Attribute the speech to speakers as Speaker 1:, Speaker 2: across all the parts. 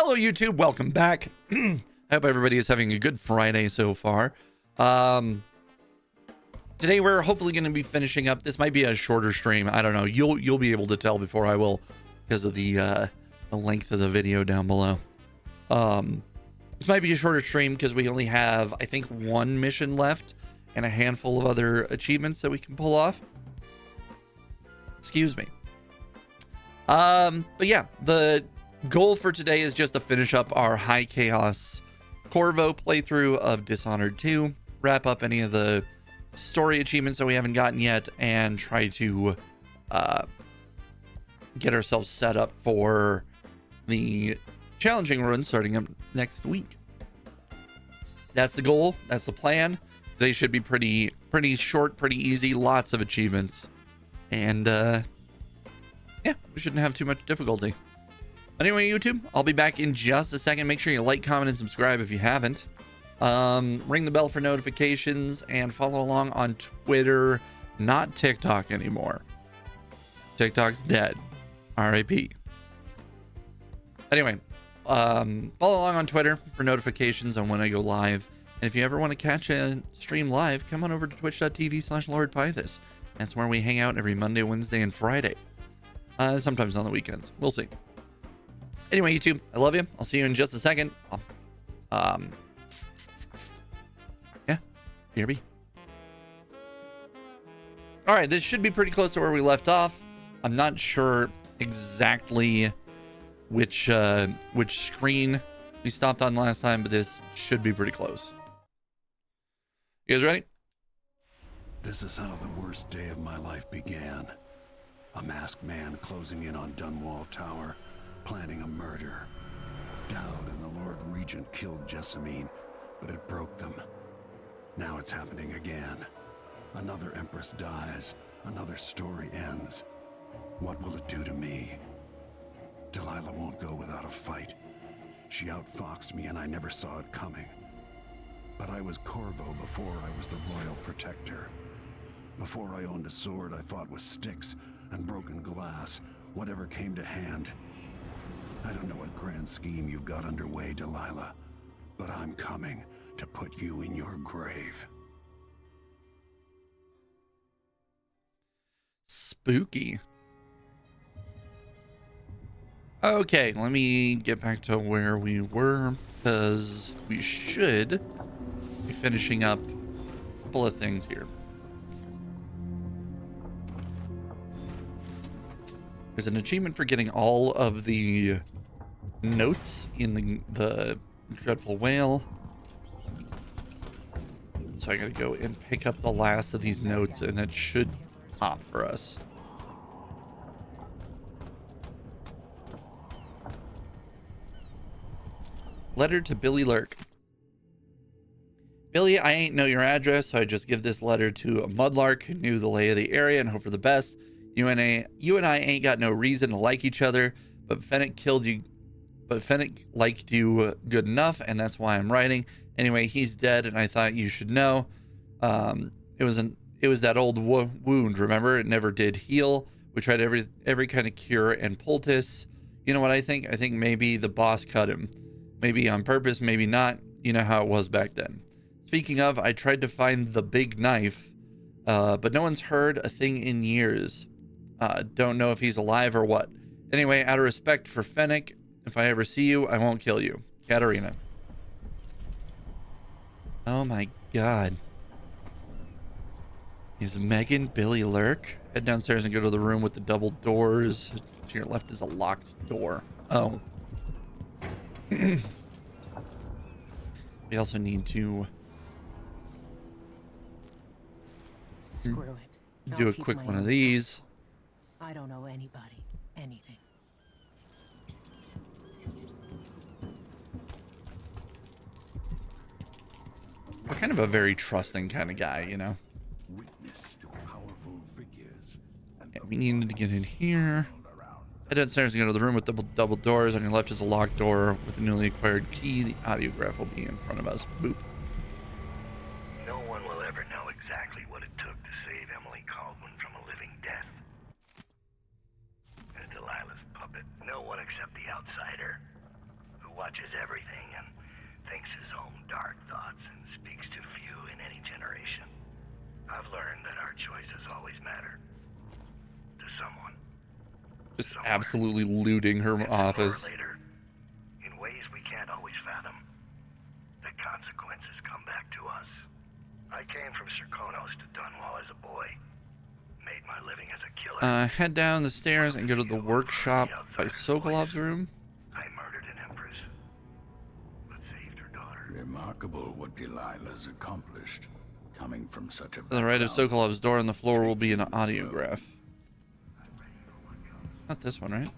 Speaker 1: Hello, YouTube. Welcome back. I hope everybody is having a good Friday so far. Today we're hopefully going to be finishing up. This might be a shorter stream. I don't know. You'll be able to tell before I will because of the length of the video down below. This might be a shorter stream because we only have, I think, one mission left and a handful of other achievements that we can pull off. Excuse me. But yeah, the goal for today is just to finish up our High Chaos Corvo playthrough of Dishonored 2, wrap up any of the story achievements that we haven't gotten yet, and try to get ourselves set up for the challenging run starting up next week. That's the goal. That's the plan. Today should be pretty short, pretty easy, lots of achievements, and yeah, we shouldn't have too much difficulty. Anyway, YouTube, I'll be back in just a second. Make sure you like, comment, and subscribe if you haven't. Ring the bell for notifications and follow along on Twitter, not TikTok anymore. TikTok's dead. RIP. Anyway, follow along on Twitter for notifications on when I go live. And if you ever want to catch a stream live, come on over to twitch.tv/LordPythus. That's where we hang out every Monday, Wednesday, and Friday. Sometimes on the weekends. We'll see. Anyway, YouTube, I love you. I'll see you in just a second. Yeah, BRB. All right, this should be pretty close to where we left off. I'm not sure exactly which screen we stopped on last time, but this should be pretty close. You guys ready?
Speaker 2: This is how the worst day of my life began. A masked man closing in on Dunwall Tower, planning a murder. Dowd and the Lord Regent killed Jessamine, but it broke them. Now it's happening again. Another Empress dies, another story ends. What will it do to me? Delilah won't go without a fight. She outfoxed me and I never saw it coming. But I was Corvo before I was the Royal Protector. Before I owned a sword, I fought with sticks and broken glass, whatever came to hand. I don't know what grand scheme you got underway, Delilah, but I'm coming to put you in your grave.
Speaker 1: Spooky. Okay, let me get back to where we were, because we should be finishing up a couple of things here. There's an achievement for getting all of the notes in the Dreadful Whale. So I gotta go and pick up the last of these notes, and that should pop for us. Letter to Billy Lurk. Billy, I ain't know your address, so I just give this letter to a mudlark who knew the lay of the area and hope for the best. You and I ain't got no reason to like each other, but Fennec killed you. But Fennec liked you good enough, and that's why I'm writing. Anyway, he's dead, and I thought you should know. It was that old wound, remember? It never did heal. We tried every kind of cure and poultice. You know what I think? I think maybe the boss cut him. Maybe on purpose, maybe not. You know how it was back then. Speaking of, I tried to find the big knife, but no one's heard a thing in years. Don't know if he's alive or what. Anyway, out of respect for Fennec, if I ever see you, I won't kill you. Katarina. Oh my god. Is Megan Billy Lurk? Head downstairs and go to the room with the double doors. To your left is a locked door. Oh. We also need to
Speaker 3: Screw it.
Speaker 1: do a quick one of these.
Speaker 3: I don't owe anybody anything.
Speaker 1: We're kind of a very trusting kind of guy, you know.
Speaker 2: Witness to powerful figures.
Speaker 1: Yeah, we needed to get in here. Head downstairs and go to the room with double doors. On your left is a locked door with a newly acquired key. The audiograph will be in front of us. Boop.
Speaker 4: No one will ever know exactly what it took to save Emily Caldwin from a living death. And Delilah's puppet. No one except the outsider, who watches everything and thinks his own dark thoughts and speaks to few in any generation. I've learned that our choices always matter. To someone.
Speaker 1: Just
Speaker 4: Somewhere.
Speaker 1: absolutely looting her
Speaker 4: And
Speaker 1: office.
Speaker 4: sooner or later, in ways we can't always fathom, the consequences come back to us. I came from Serkonos to Dunwall as a boy. Made my living as a killer.
Speaker 1: Head down the stairs and go to the workshop by Sokolov's room.
Speaker 4: I murdered an empress, but saved her daughter.
Speaker 2: Remarkable what Delilah's accomplished, coming from such a
Speaker 1: To the right of
Speaker 2: background.
Speaker 1: Sokolov's door on the floor will be an audiograph. Not this one, right?
Speaker 4: I'm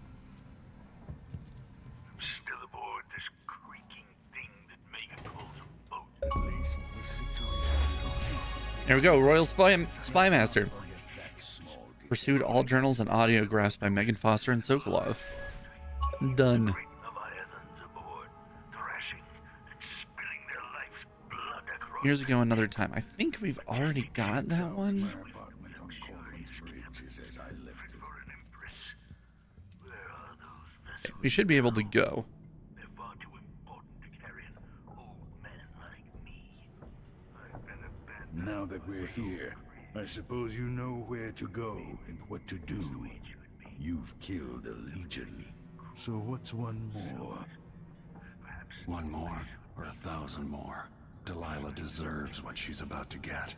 Speaker 4: still aboard this creaking thing that Megan calls a boat.
Speaker 2: At least the situation.
Speaker 1: Here we go. Royal Spy Master.
Speaker 2: That small
Speaker 1: Pursued all journals and audiographs by Megan Foster and Sokolov. Done.
Speaker 4: Great Leviathans aboard, thrashing and spilling their life's blood across.
Speaker 1: Years ago, another time. I think we've already got that one.
Speaker 2: My apartment on Coleman's Bridge is as I left it.
Speaker 4: For an empress. Where are those vessels?
Speaker 1: We should be able to go.
Speaker 4: They're far too important to carry an old man like me. I've been abandoned.
Speaker 2: Now that we're here, I suppose you know where to go and what to do. You've killed a legion. So what's one more?
Speaker 5: One more, or 1,000 more. Delilah deserves what she's about to get.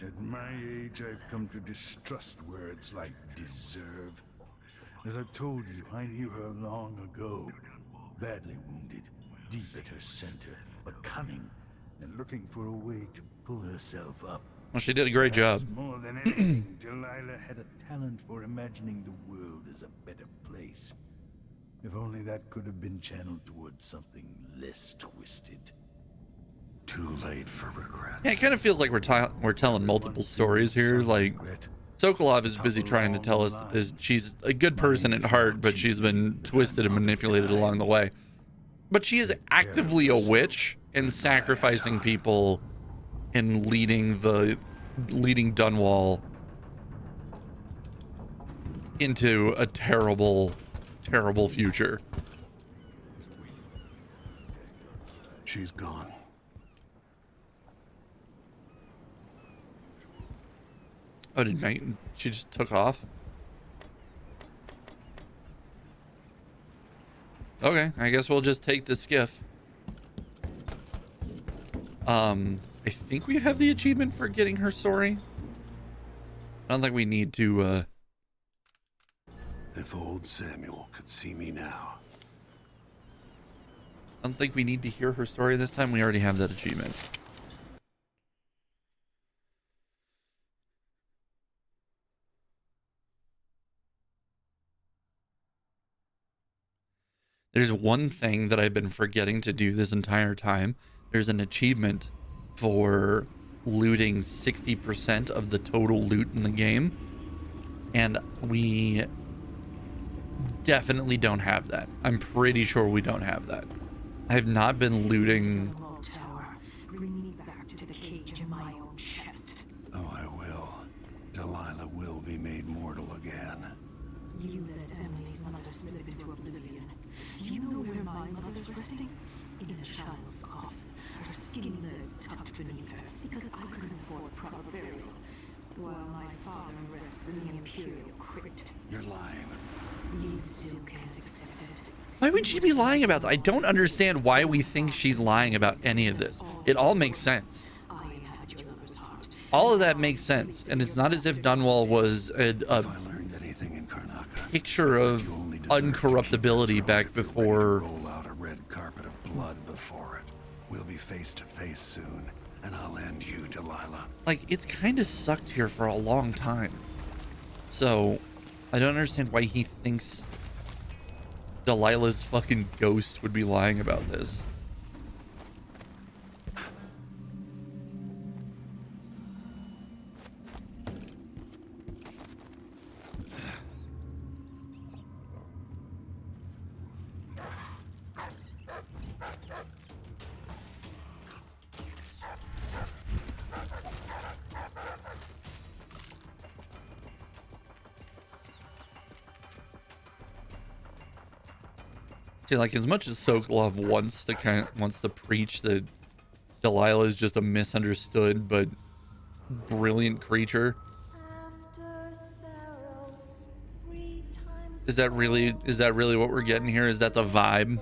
Speaker 2: At my age, I've come to distrust words like deserve. As I've told you, I knew her long ago. Badly wounded, deep at her center, but cunning, and looking for a way to pull herself up.
Speaker 1: Well, she did a great job.
Speaker 2: Perhaps more than anything, Delilah had a talent for imagining the world as a better place. If only that could have been channeled towards something less twisted.
Speaker 5: Too late for regret.
Speaker 1: Yeah, it kind of feels like we're telling multiple stories here. Like, Sokolov is busy trying to tell us that she's a good person at heart, but she's been twisted and manipulated along the way. But she is actively a witch and sacrificing people and leading Dunwall into a terrible, terrible future.
Speaker 5: She's gone.
Speaker 1: Oh, she just took off? Okay, I guess we'll just take the skiff. I think we have the achievement for getting her story. I don't think we need to,
Speaker 5: If old Samuel could see me now.
Speaker 1: I don't think we need to hear her story this time. We already have that achievement. There's one thing that I've been forgetting to do this entire time. There's an achievement for looting 60% of the total loot in the game. And we definitely don't have that. I'm pretty sure we don't have that. I have not been looting.
Speaker 3: Dunwall Tower, bring me back to the cage in my own chest.
Speaker 5: Oh, I will. Delilah will be made mortal again.
Speaker 3: You let Emily's mother slip into oblivion. Do you know where my mother's resting? In a child's coffin, her skinny legs tucked beneath her, because I couldn't afford proper burial, while my father rests in the Imperial crypt.
Speaker 5: You're lying.
Speaker 3: You still can't accept it.
Speaker 1: Why would she be lying about that? I don't understand why we think she's lying about any of this. It all makes sense.
Speaker 3: I had your lover's heart.
Speaker 1: All of that makes sense. And it's not as if Dunwall was
Speaker 5: If I learned anything in Karnaca,
Speaker 1: picture of
Speaker 5: you only deserve to be
Speaker 1: uncorruptibility
Speaker 5: thrown
Speaker 1: back
Speaker 5: if you're ready to
Speaker 1: before.
Speaker 5: roll out a red carpet of blood before it. We'll be face to face soon, and I'll end you, Delilah.
Speaker 1: Like, it's kind of sucked here for a long time. So, I don't understand why he thinks Delilah's fucking ghost would be lying about this. See, like, as much as Sokolov wants to preach that Delilah is just a misunderstood but brilliant creature, is that really what we're getting here? Is that the vibe?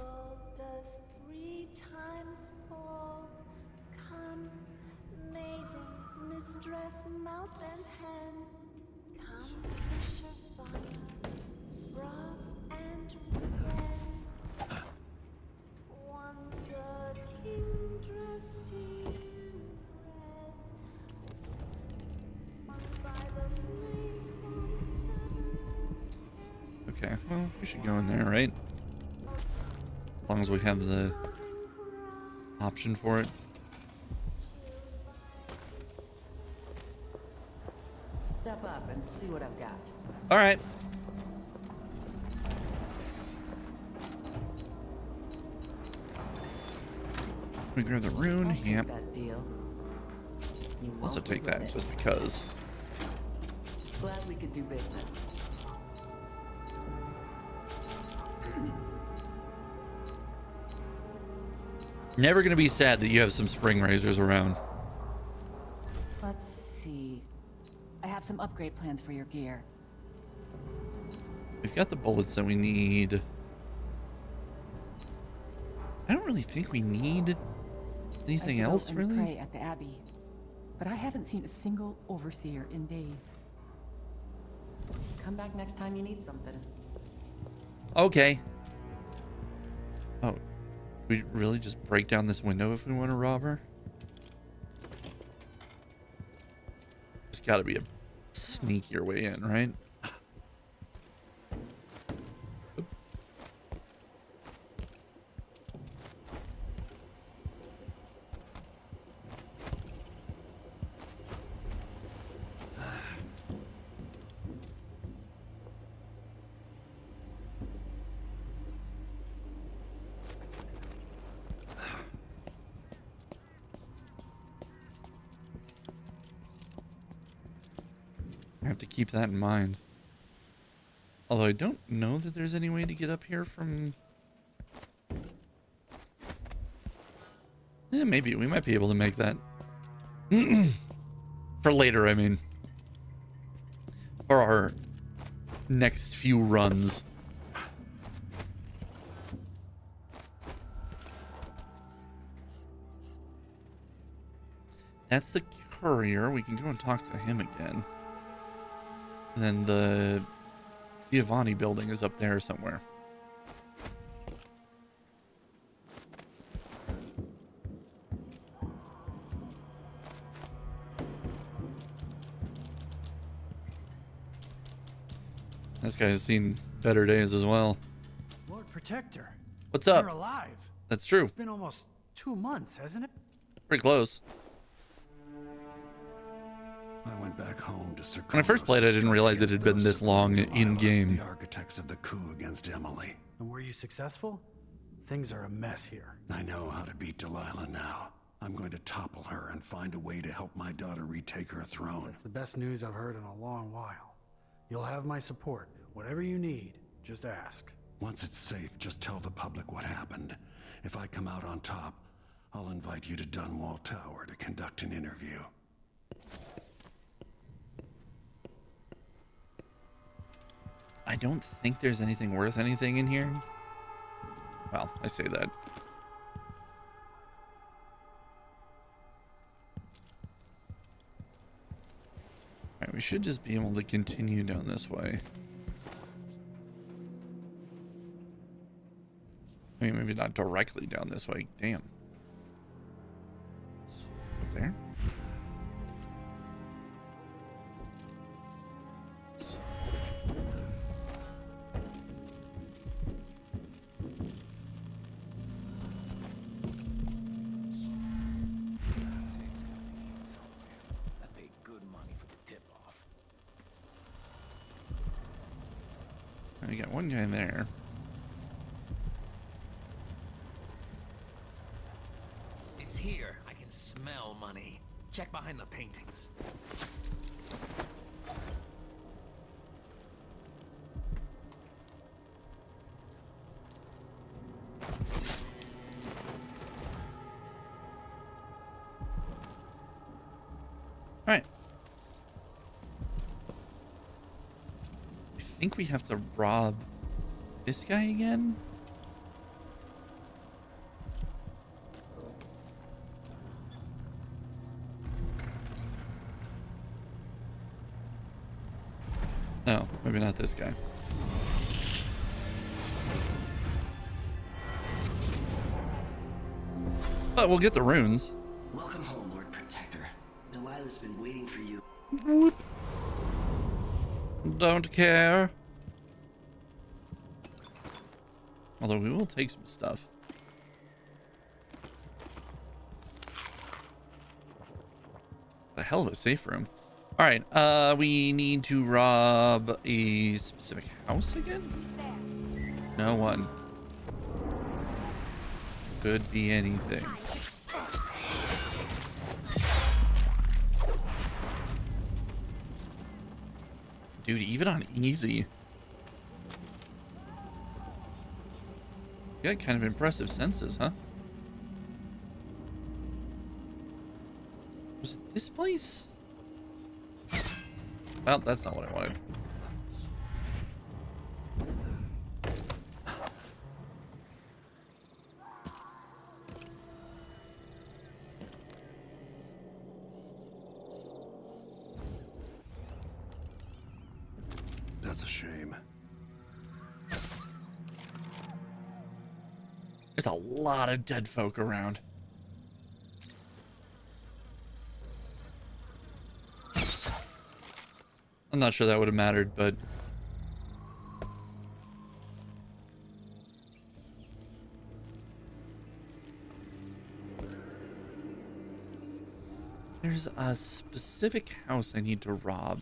Speaker 1: Okay, well, we should go in there, right? As long as we have the option for it.
Speaker 6: Step up and see what I've got.
Speaker 1: All right. We grab the rune. Yep.
Speaker 6: That deal.
Speaker 1: Also take that just because.
Speaker 6: Glad we could do business.
Speaker 1: Never gonna be sad that you have some spring razors around.
Speaker 7: Let's see. I have some upgrade plans for your gear.
Speaker 1: We've got the bullets that we need. I don't really think we need anything else, really.
Speaker 7: Pray at the Abbey, but I haven't seen a single overseer in days.
Speaker 6: Come back next time you need something.
Speaker 1: Okay. Oh, we really just break down this window if we want to rob her? There's got to be a sneakier way in, right? I have to keep that in mind. Although I don't know that there's any way to get up here from... Yeah, maybe. We might be able to make that. For later, I mean. For our next few runs. That's the courier. We can go and talk to him again. And then the Giovanni building is up there somewhere. This guy has seen better days as well.
Speaker 8: Lord Protector.
Speaker 1: What's up?
Speaker 8: You're alive.
Speaker 1: That's true.
Speaker 8: It's been almost 2 months, hasn't it?
Speaker 1: Pretty close.
Speaker 2: I went back home to Sir
Speaker 1: When I first played, I didn't realize it had been this long in game.
Speaker 2: The architects of the coup against Emily.
Speaker 8: And were you successful? Things are a mess here.
Speaker 2: I know how to beat Delilah now. I'm going to topple her and find a way to help my daughter retake her throne.
Speaker 8: It's the best news I've heard in a long while. You'll have my support. Whatever you need, just ask.
Speaker 2: Once it's safe, just tell the public what happened. If I come out on top, I'll invite you to Dunwall Tower to conduct an interview.
Speaker 1: I don't think there's anything worth anything in here. Well, I say that. Alright, we should just be able to continue down this way. I mean, maybe not directly down this way. Damn. Up there? We got one guy there.
Speaker 9: It's here. I can smell money. Check behind the paintings.
Speaker 1: think we have to rob this guy again. No, maybe not this guy. But we'll get the runes.
Speaker 10: Welcome home, Lord Protector. Delilah's been waiting for you.
Speaker 1: Whoop. Don't care. Although we will take some stuff. The hell of a safe room. All right, we need to rob a specific house again? No one. Could be anything. Dude, even on easy. You got kind of impressive senses, huh? Was it this place? Well, that's not what I wanted.
Speaker 2: That's a shame.
Speaker 1: There's a lot of dead folk around. I'm not sure that would have mattered, but there's a specific house I need to rob.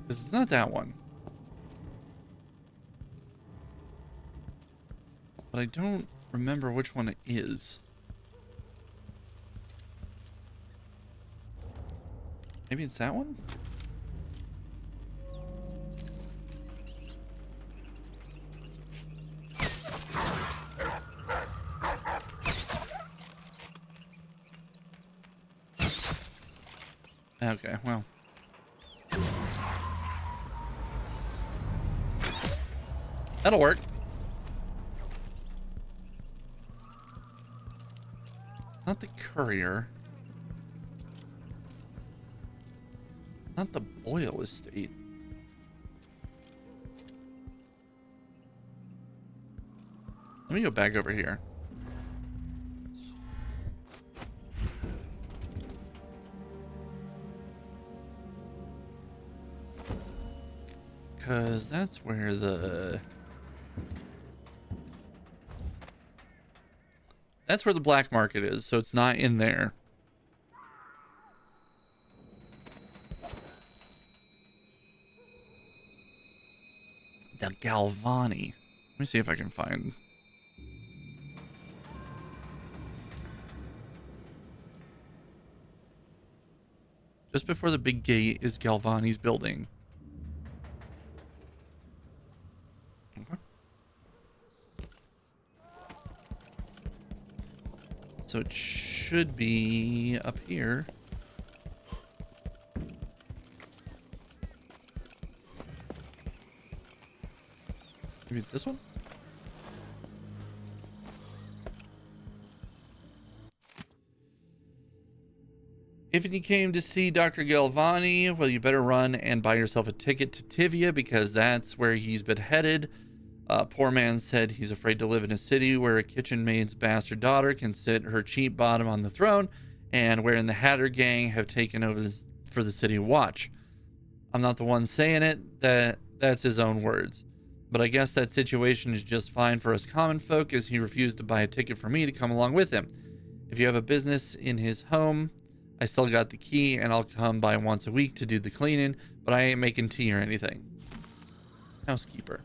Speaker 1: It's not that one. But I don't remember which one it is. Maybe it's that one? Okay, well. That'll work. Not the courier. Not the Boyle estate. Let me go back over here. Because that's where the... That's where the black market is, so it's not in there. The Galvani. Let me see if I can find... Just before the big gate is Galvani's building. Okay. So it should be up here. Maybe it's this one? If you came to see Dr. Galvani, well, you better run and buy yourself a ticket to Tivia, because that's where he's been headed. Poor man said he's afraid to live in a city where a kitchen maid's bastard daughter can sit her cheap bottom on the throne, and wherein the Hatter gang have taken over for the city watch. I'm not the one saying it, that's his own words. But I guess that situation is just fine for us common folk, as he refused to buy a ticket for me to come along with him. If you have a business in his home, I still got the key, and I'll come by once a week to do the cleaning, but I ain't making tea or anything. Housekeeper.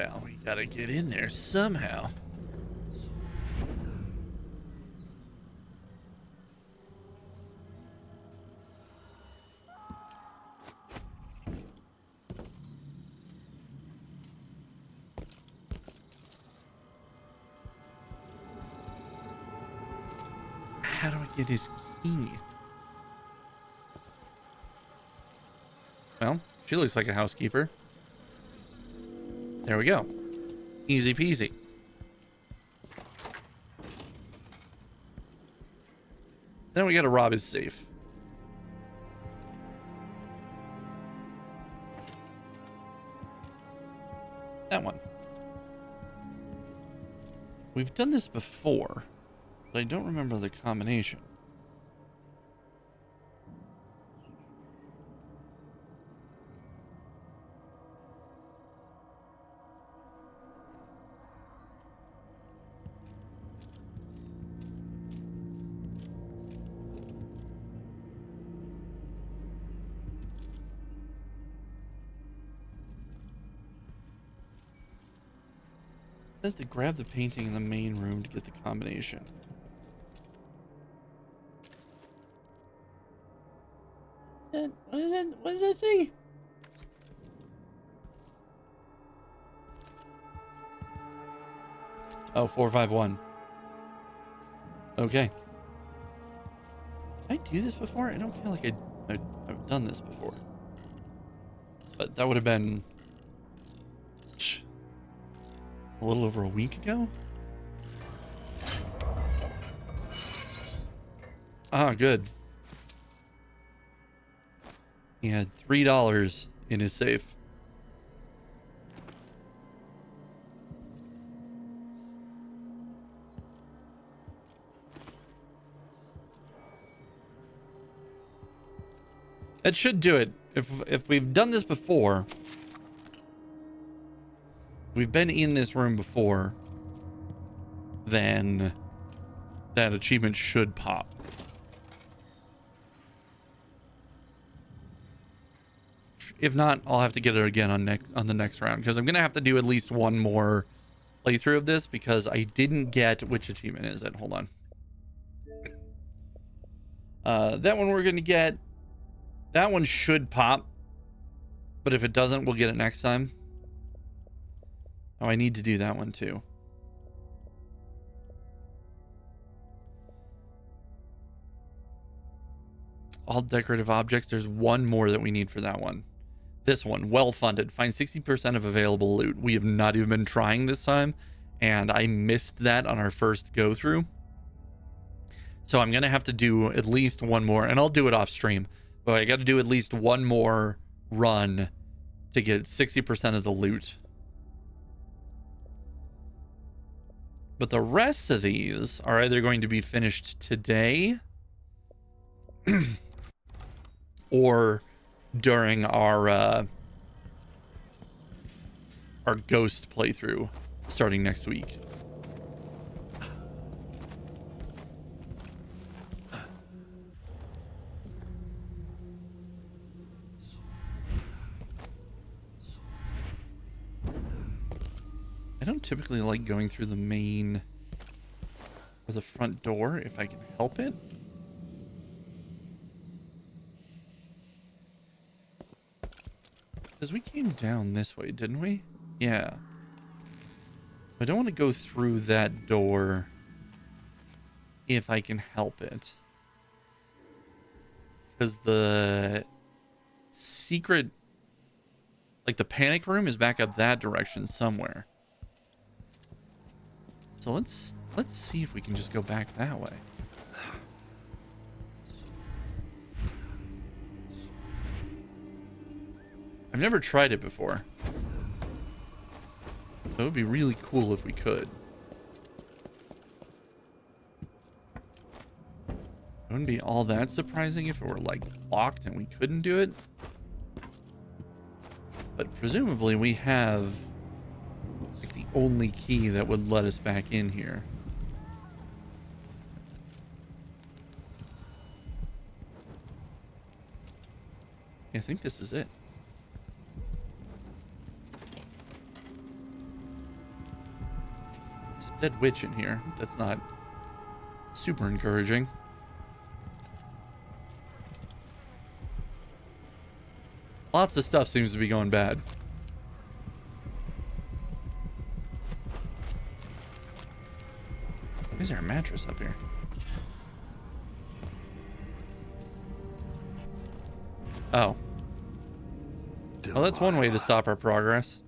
Speaker 1: Well, we gotta get in there somehow. How do I get his key? Well, she looks like a housekeeper. There we go. Easy peasy. Then we gotta rob his safe. That one. We've done this before, but I don't remember the combination. It says to grab the painting in the main room to get the combination. What is that? What does that say? Oh, 451. Okay. Did I do this before? I don't feel like I've done this before. But that would have been a little over a week ago. Ah, good. He had $3 in his safe. That should do it. If we've done this before, we've been in this room before, then that achievement should pop. If not, I'll have to get it again on the next round, because I'm gonna have to do at least one more playthrough of this, because I didn't get which achievement is it. Hold on. That one we're gonna get. That one should pop, but if it doesn't, we'll get it next time. Oh, I need to do that one too. All decorative objects. There's one more that we need for that one. This one, well funded. Find 60% of available loot. We have not even been trying this time, and I missed that on our first go through. So I'm gonna have to do at least one more, and I'll do it off stream. But I got to do at least one more run to get 60% of the loot. But the rest of these are either going to be finished today or during our ghost playthrough starting next week. I don't typically like going through the main or the front door if I can help it. Because we came down this way, didn't we? Yeah. I don't want to go through that door if I can help it. Because the secret, like the panic room, is back up that direction somewhere. So let's see if we can just go back that way. I've never tried it before. So it would be really cool if we could. It wouldn't be all that surprising if it were like locked and we couldn't do it. But presumably we have like the only key that would let us back in here. I think this is it. Dead witch in here. That's not super encouraging. Lots of stuff seems to be going bad. Is there a mattress up here? Oh. Well, that's one way to stop our progress.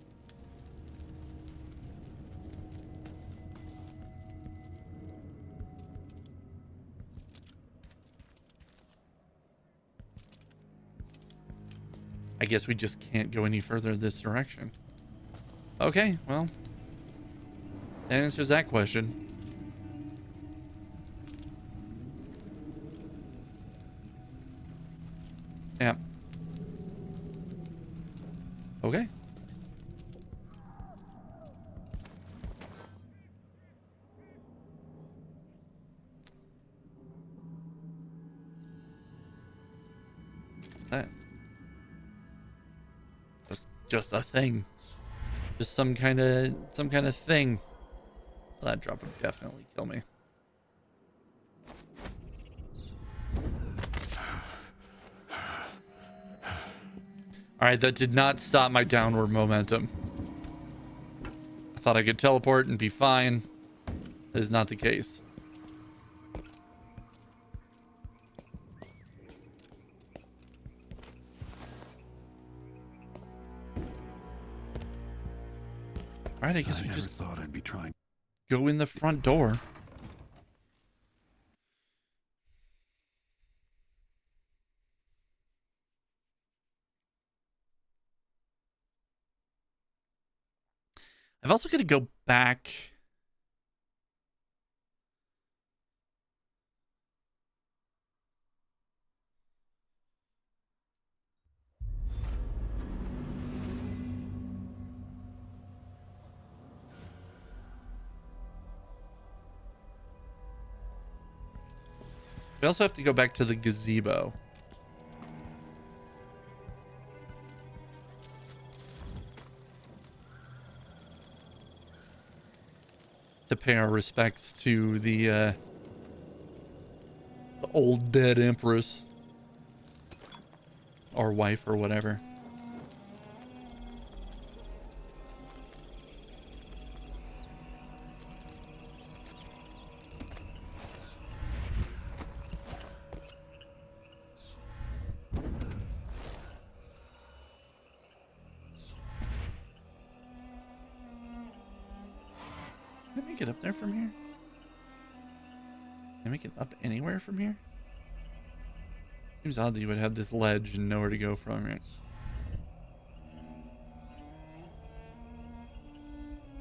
Speaker 1: I guess we just can't go any further this direction. Okay, well, that answers that question. Yeah. Okay. That. Just a thing. Just some kind of thing. Well, that drop would definitely kill me. Alright, that did not stop my downward momentum. I thought I could teleport and be fine. That is not the case. Alright, I guess we just
Speaker 2: thought I'd be trying.
Speaker 1: Go in the front door. I've also got to go back. We also have to go back to the gazebo. To pay our respects to the old dead empress. Or wife or whatever. Can I make it up there from here? Can I make it up anywhere from here? Seems odd that you would have this ledge and nowhere to go from here.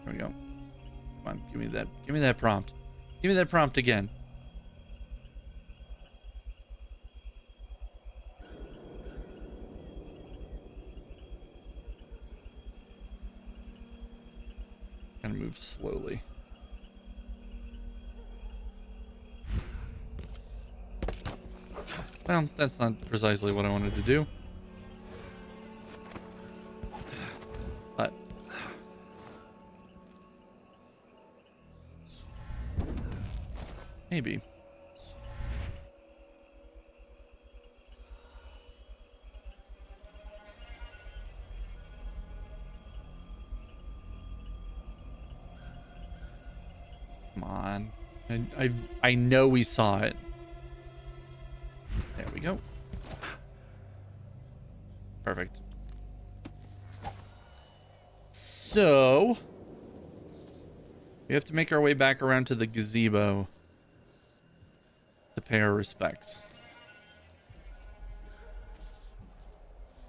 Speaker 1: There we go. Come on, give me that. Give me that prompt. Give me that prompt again. Gotta move slowly. Well, that's not precisely what I wanted to do. But maybe. Come on. I know we saw it. There we go. Perfect. So we have to make our way back around to the gazebo to pay our respects.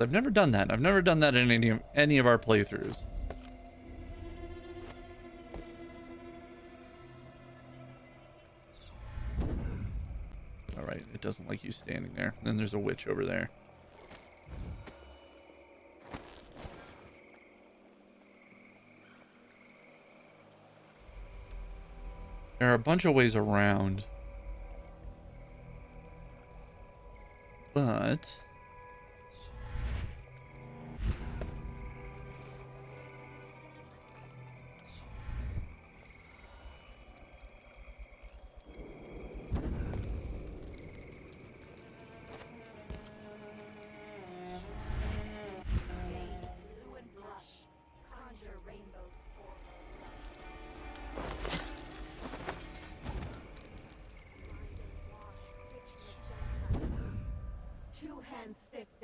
Speaker 1: I've never done that. I've never done that in any of our playthroughs. Alright, it doesn't like you standing there. Then there's a witch over there. There are a bunch of ways around. But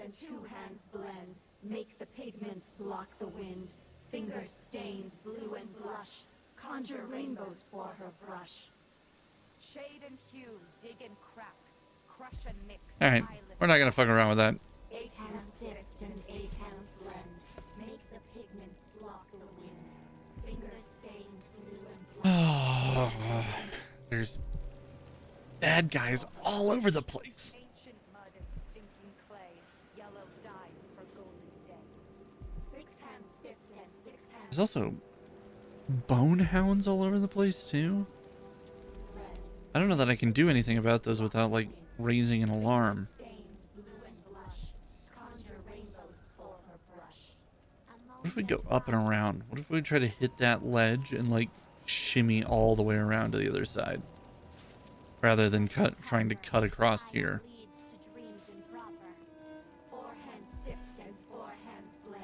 Speaker 3: and two hands blend. Make the pigments block the wind. Fingers stained blue and blush. Conjure rainbows for her brush.
Speaker 11: Shade and hue, dig and crack. Crush and mix.
Speaker 1: All right, we're not gonna fuck around with that.
Speaker 3: 8 hands sift and 8 hands blend. Make the pigments block the wind. Fingers stained blue and blush.
Speaker 1: There's bad guys all over the place.
Speaker 11: Ancient mud and stinking clay. Yellow dyes for golden day.
Speaker 3: 6 hands sift and 6 hands
Speaker 1: There's also bone hounds all over the place too.
Speaker 3: red.
Speaker 1: I don't know that I can do anything about those without like raising an alarm.
Speaker 3: Stained blue and blush. Conjure rainbows for her brush.
Speaker 1: What if we go up and around? What if we try to hit that ledge and like shimmy all the way around to the other side? Rather than trying to cut across here.
Speaker 3: Leads to dreams improper. 4 hands sift and 4 hands blend.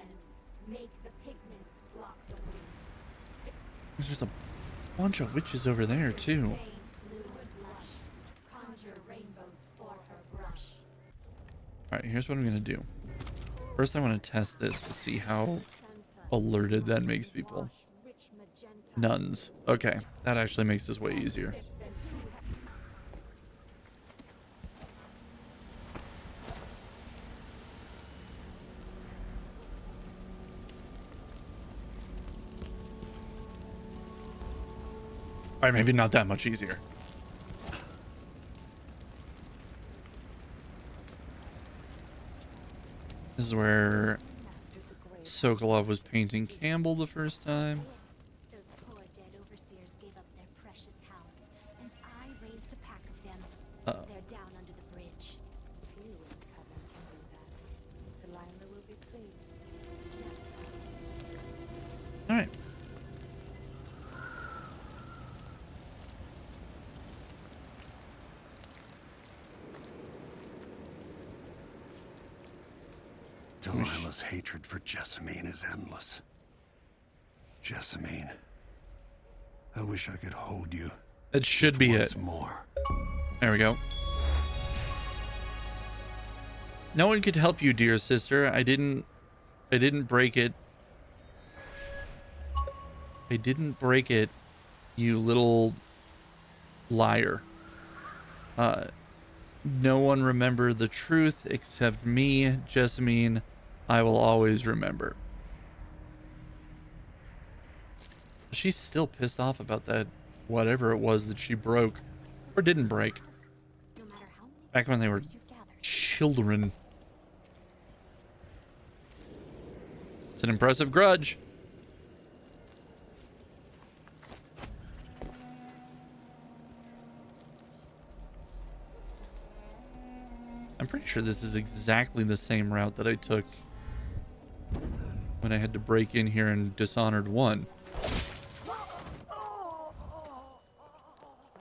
Speaker 3: Make the pigments block the wind.
Speaker 1: There's just a bunch of witches over there too.
Speaker 3: Stained blue and blush. Conjure rainbows for her brush.
Speaker 1: Alright, here's what I'm gonna do. First I want to test this to see how alerted that makes people.
Speaker 3: Rich magenta.
Speaker 1: Nuns. Okay, that actually makes this way easier. Alright, maybe not that much easier. This is where Sokolov was painting Campbell the first time.
Speaker 3: Those poor dead overseers gave up their precious hounds, and I raised a pack of them.
Speaker 1: Uh-oh.
Speaker 3: They're down under the bridge.
Speaker 11: You and Coven can do that. Delilah will be pleased.
Speaker 1: Alright.
Speaker 2: Delilah's hatred for Jessamine is endless. Jessamine, I wish I could hold you.
Speaker 1: That should be
Speaker 2: once
Speaker 1: it.
Speaker 2: more.
Speaker 1: There we go. No one could help you, dear sister. I didn't break it. I didn't break it, you little liar. No one remembered the truth except me, Jessamine. I will always remember. She's still pissed off about that, whatever it was that she broke or didn't break.
Speaker 3: No matter how many
Speaker 1: Back when they were
Speaker 3: you've gathered.
Speaker 1: children. It's an impressive grudge. I'm pretty sure this is exactly the same route that I took when I had to break in here in Dishonored 1.
Speaker 11: Why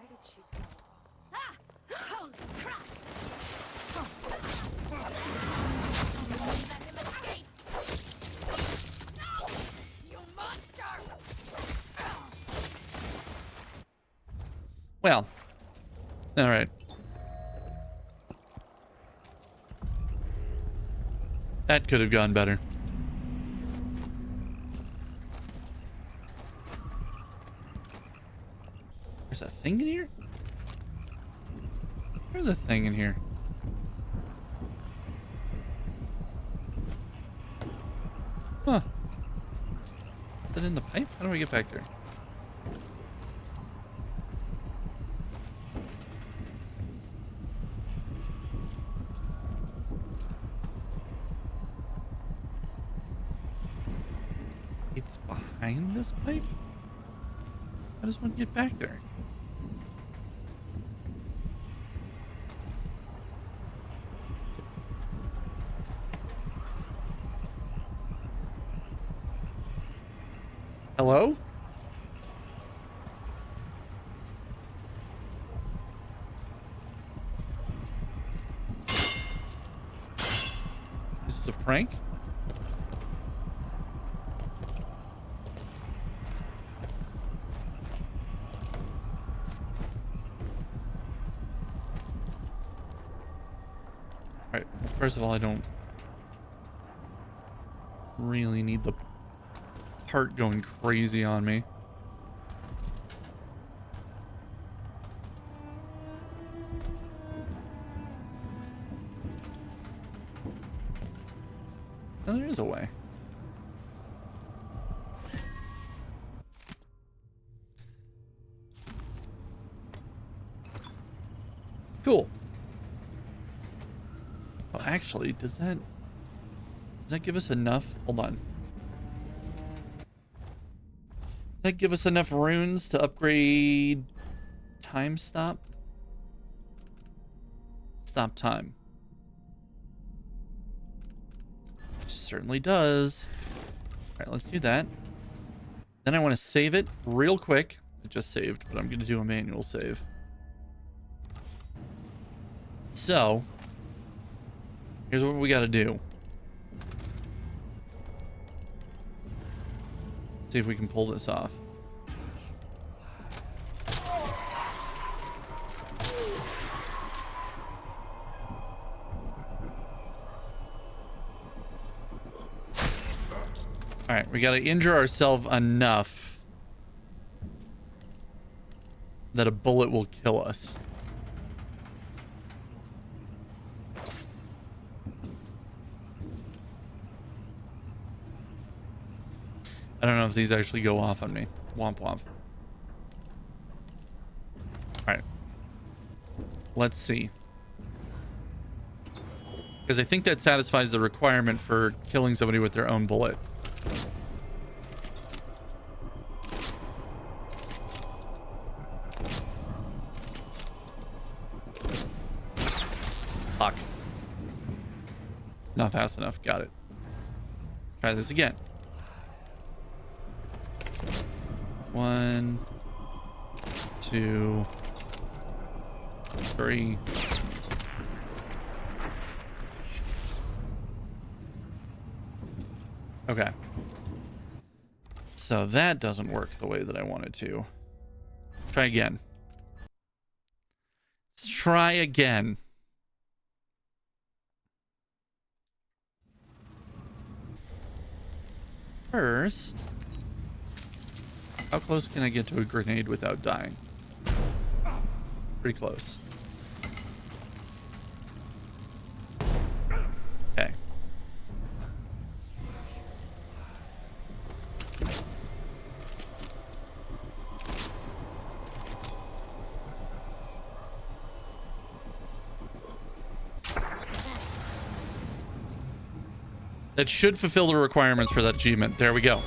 Speaker 11: did she go?
Speaker 3: Holy crap!
Speaker 11: Let him escape! No! You monster!
Speaker 1: Well, all right. That could have gone better. There's a thing in here? There's a thing in here. Huh. Is it in the pipe? How do I get back there? It's behind this pipe? How does one get back there? Hello? Is this a prank? Alright, well, first of all, I don't really need the heart going crazy on me. Oh, there is a way. Cool. Oh, actually, does that give us enough? Hold on. Does that give us enough runes to upgrade time stop? Stop time. Certainly does. All right, let's do that. Then I want to save it real quick. It just saved, but I'm going to do a manual save. So, here's what we got to do. See if we can pull this off. All right, we got to injure ourselves enough that a bullet will kill us. I don't know if these actually go off on me. Womp womp. All right. Let's see. Because I think that satisfies the requirement for killing somebody with their own bullet. Fuck. Not fast enough. Got it. Try this again. 1, 2, 3. Okay. So that doesn't work the way that I wanted to. Try again. Let's try again. First, how close can I get to a grenade without dying? Pretty close. Okay. That should fulfill the requirements for that achievement. There we go.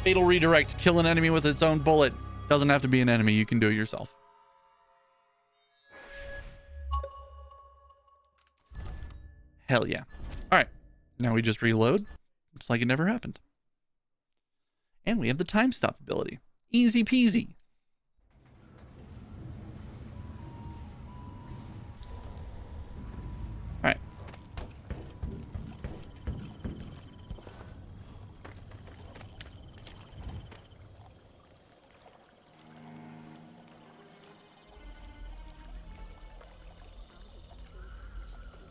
Speaker 1: Fatal redirect. Kill an enemy with its own bullet. Doesn't have to be an enemy. You can do it yourself. Hell yeah. All right. Now we just reload. Looks like it never happened. And we have the time stop ability. Easy peasy. All right.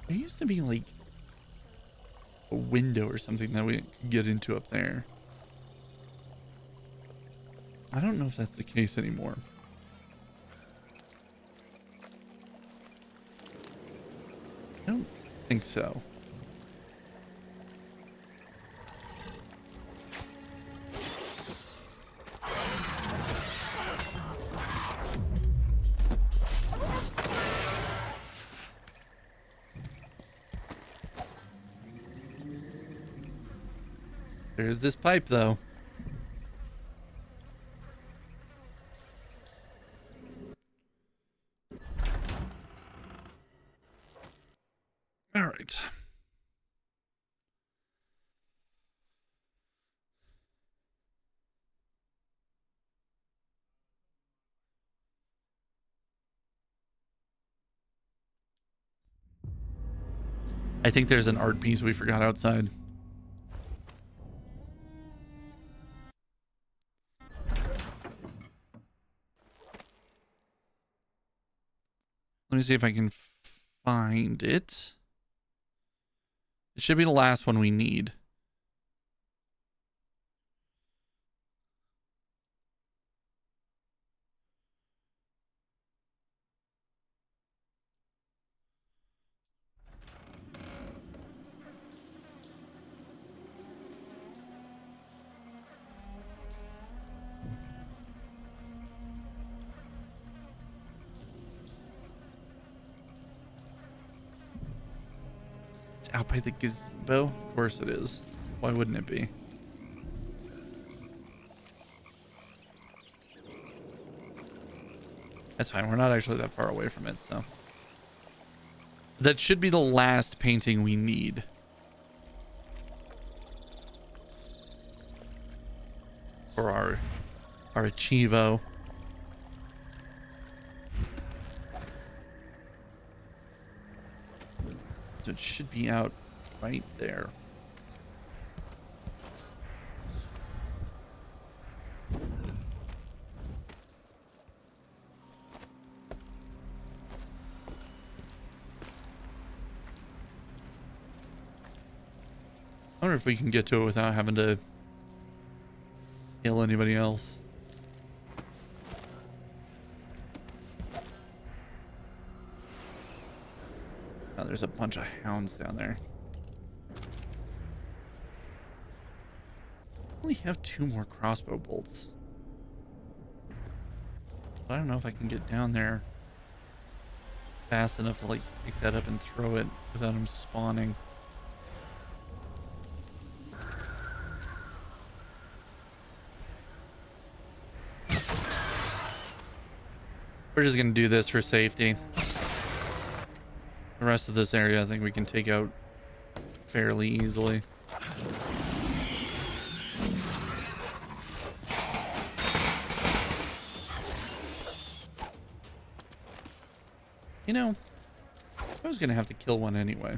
Speaker 1: There used to be like a window or something that we could get into up there. I don't know if that's the case anymore. I don't think so. There's this pipe, though. All right. I think there's an art piece we forgot outside. Let me see if I can find it. It should be the last one we need. It's out by the gazebo? Of course it is. Why wouldn't it be? That's fine. We're not actually that far away from it, so. That should be the last painting we need. For our Achievo. So it should be out right there. I wonder if we can get to it without having to kill anybody else. Oh, there's a bunch of hounds down there. I only have 2 more crossbow bolts. But I don't know if I can get down there fast enough to like pick that up and throw it without them spawning. We're just gonna do this for safety. The rest of this area I think we can take out fairly easily. You know, I was gonna have to kill one anyway.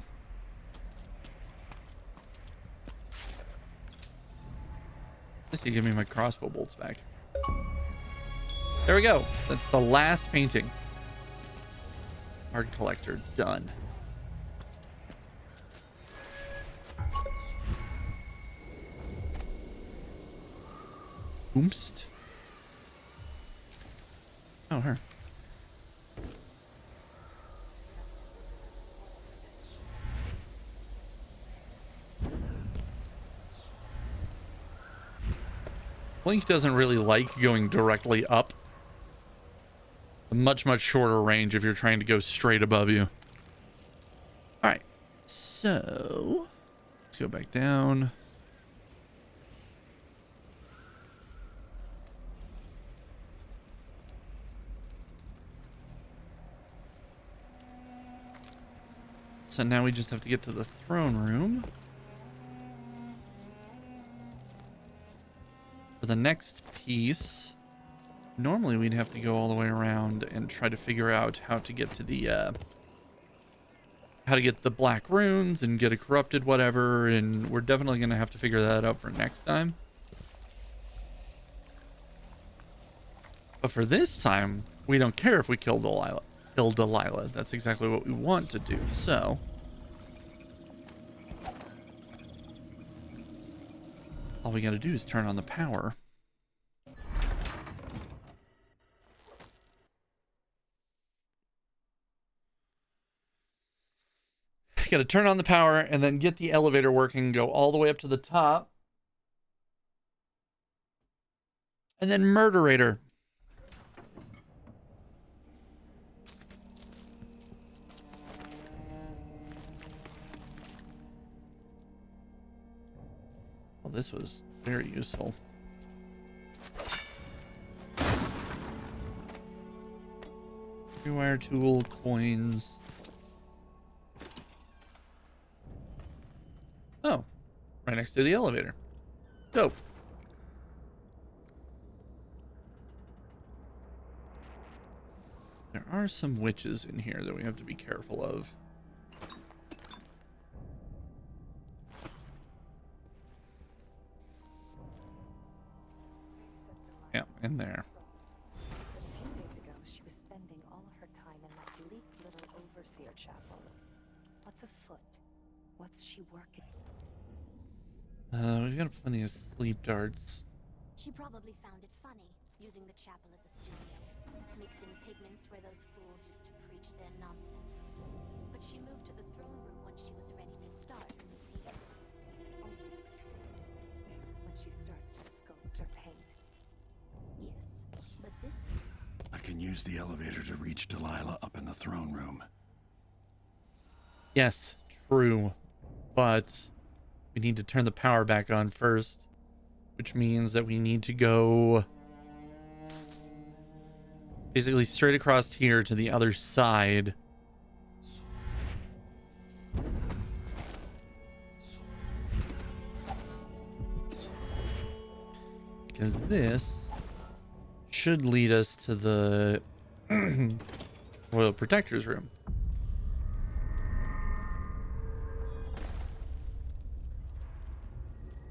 Speaker 1: At least you give me my crossbow bolts back. There we go. That's the last painting. Art collector done. Oomst. Oh, her. Blink doesn't really like going directly up. A much shorter range if you're trying to go straight above you. All right, so let's go back down. So now we just have to get to the throne room. For the next piece, normally we'd have to go all the way around and try to figure out how to get to the black runes and get a corrupted whatever, and we're definitely going to have to figure that out for next time. But for this time, we don't care if we kill Delilah. That's exactly what we want to do. So all we got to do is turn on the power. Got to turn on the power and then get the elevator working, go all the way up to the top. And then murderator. Well, this was very useful. Rewire tool, coins. Oh, right next to the elevator. Dope. There are some witches in here that we have to be careful of. Yeah, in there.
Speaker 11: A few days ago, she was spending all her time in that bleak little overseer chapel. What's afoot? What's she working?
Speaker 1: We've got plenty of sleep darts.
Speaker 12: She probably found it funny, using the chapel as a studio, mixing pigments where those fools used to preach their nonsense. But she moved to the throne room when she was ready to start the painting. Always
Speaker 11: when she starts to sculpt or paint.
Speaker 12: Yes, but this...
Speaker 2: I can use the elevator to reach Delilah up in the throne room.
Speaker 1: Yes, true. but we need to turn the power back on first, which means that we need to go basically straight across here to the other side. Because this should lead us to the Royal Protector's room.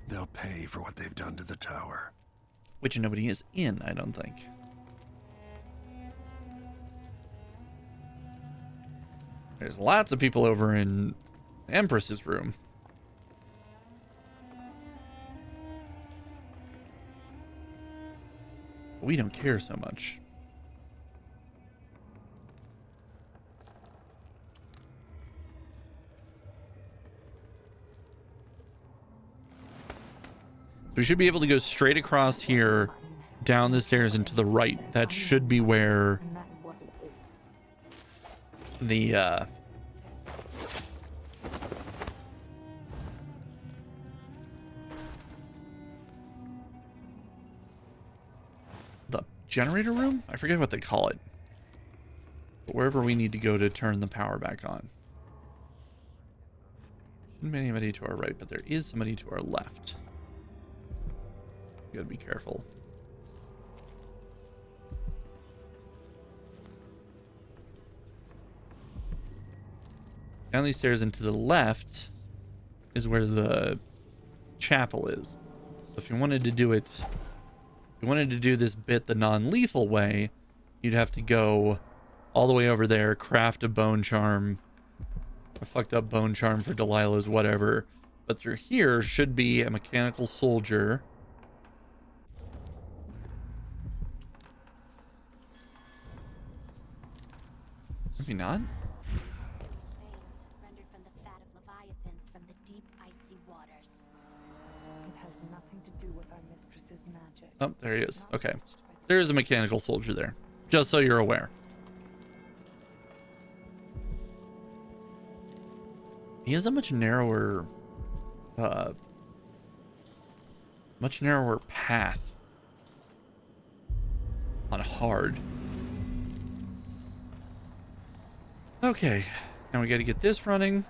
Speaker 2: They'll pay for what they've done to the tower.
Speaker 1: Which nobody is in, I don't think. There's lots of people over in Empress's room. We don't care so much. We should be able to go straight across here, down the stairs and to the right. That should be where the generator room? I forget what they call it. But wherever we need to go to turn the power back on. Shouldn't be anybody to our right, but there is somebody to our left. You gotta be careful. Down these stairs and to the left is where the chapel is. So if you wanted to do it, if you wanted to do this bit the non-lethal way, you'd have to go all the way over there, craft a bone charm, a fucked up bone charm for Delilah's whatever. But through here should be a mechanical soldier. Maybe not.
Speaker 12: Rendered from the fat of leviathans from the deep icy waters.
Speaker 11: It has nothing to do with our mistress's magic.
Speaker 1: Oh, there he is. Okay. There is a mechanical soldier there. Just so you're aware. He has a much narrower path on hard. Okay, now we got to get this running.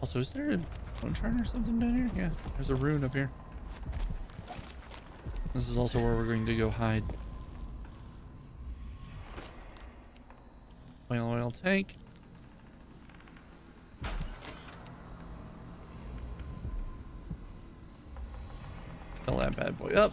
Speaker 1: Also, is there a bone charm or something down here? Yeah, there's a rune up here. This is also where we're going to go hide. Oil tank. Fill that bad boy up.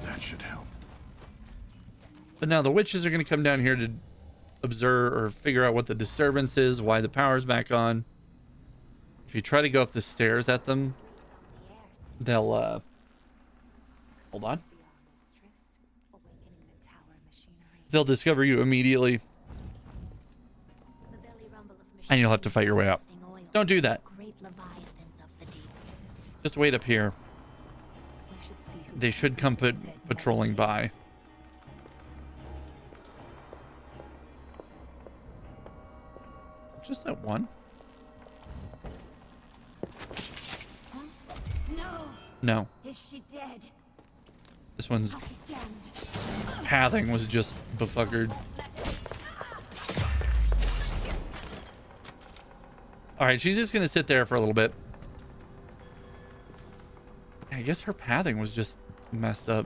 Speaker 2: That should help.
Speaker 1: But now the witches are going to come down here to observe or figure out what the disturbance is, why the power's back on. If you try to go up the stairs at them, they'll, hold on. They'll discover you immediately. And you'll have to fight your way up. Don't do that. Just wait up here. They should come patrolling by. Just that one. No.
Speaker 12: Is she dead?
Speaker 1: This one's pathing was just befuckered. Alright, she's just gonna sit there for a little bit. I guess her pathing was just messed up.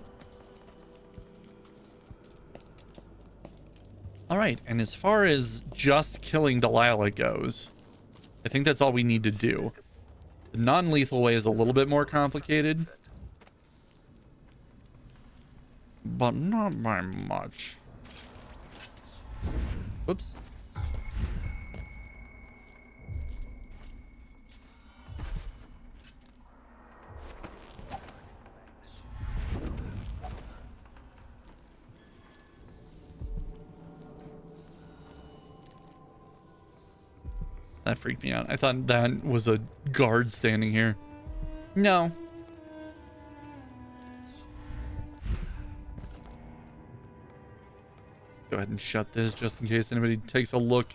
Speaker 1: Alright, and as far as just killing Delilah goes, I think that's all we need to do. The non-lethal way is a little bit more complicated, but not by much. Oops. That freaked me out. I thought that was a guard standing here. No. Go ahead and shut this just in case anybody takes a look.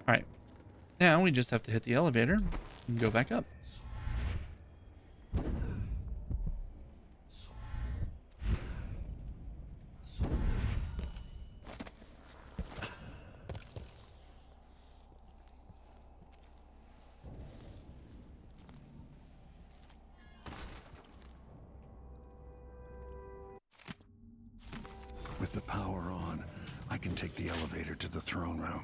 Speaker 1: All right. Now we just have to hit the elevator and go back up.
Speaker 2: With the power on, I can take the elevator to the throne room.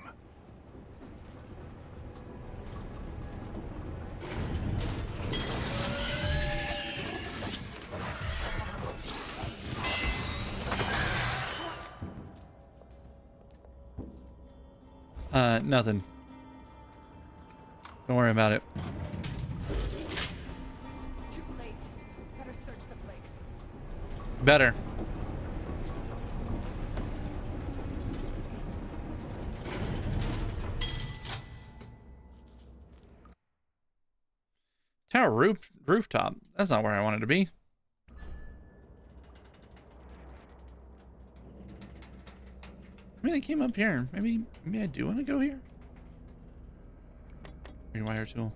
Speaker 1: Nothing. Don't worry about it.
Speaker 7: Too late. Better search the place.
Speaker 1: Better. Tower rooftop. That's not where I wanted to be. I mean, I came up here. Maybe I do want to go here. Rewire tool.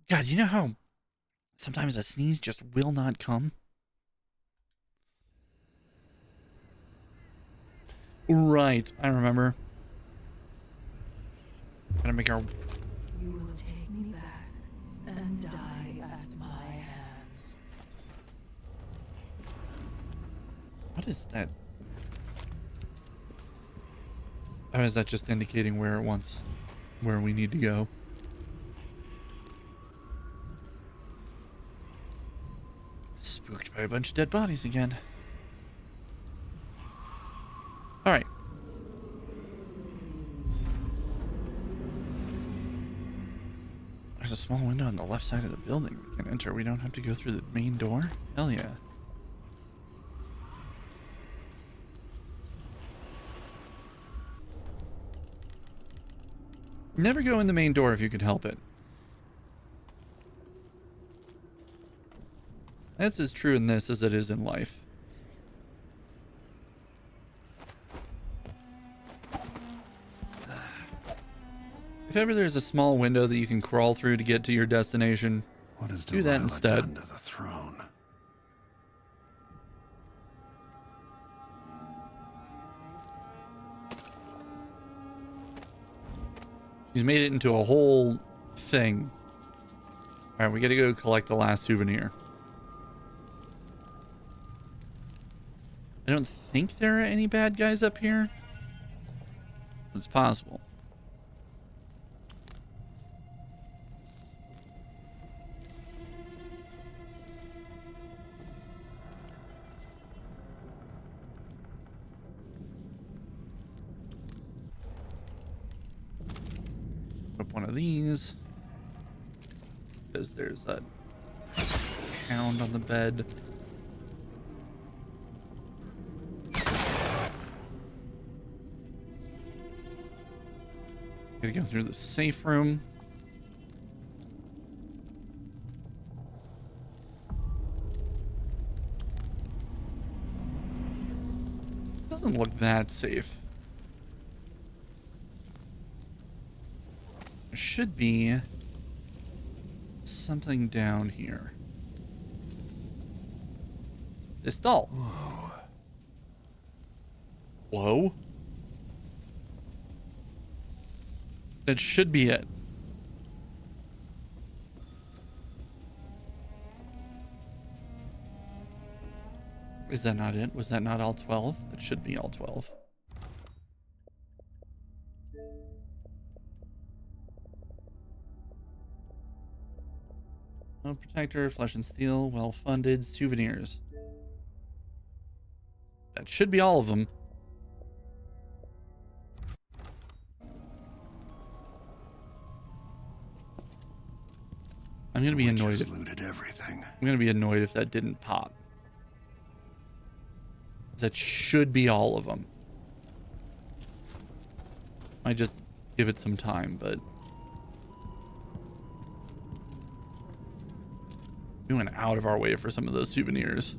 Speaker 1: God, you know how sometimes a sneeze just will not come? Right, I remember. Gotta make our...
Speaker 3: You will take me back and die at my hands.
Speaker 1: What is that? Oh, is that just indicating where it wants... where we need to go? Spooked by a bunch of dead bodies again. Alright. There's a small window on the left side of the building we can enter. We don't have to go through the main door? Hell yeah. Never go in the main door if you can help it. That's as true in this as it is in life. If ever there's a small window that you can crawl through to get to your destination,
Speaker 2: what is
Speaker 1: do that instead.
Speaker 2: Done to the throne?
Speaker 1: She's made it into a whole thing. Alright, we gotta go collect the last souvenir. I don't think there are any bad guys up here. It's possible. Up one of these. Because there's a hound on the bed. Gotta go through the safe room. Doesn't look that safe. There should be something down here. This doll. Whoa. Whoa. That should be it. Is that not it? Was that not all 12? It should be all 12. No protector, flesh and steel, well-funded, souvenirs. That should be all of them. I'm gonna be annoyed.
Speaker 2: Looted everything.
Speaker 1: I'm gonna be annoyed if that didn't pop. That should be all of them. I just give it some time, but we went out of our way for some of those souvenirs.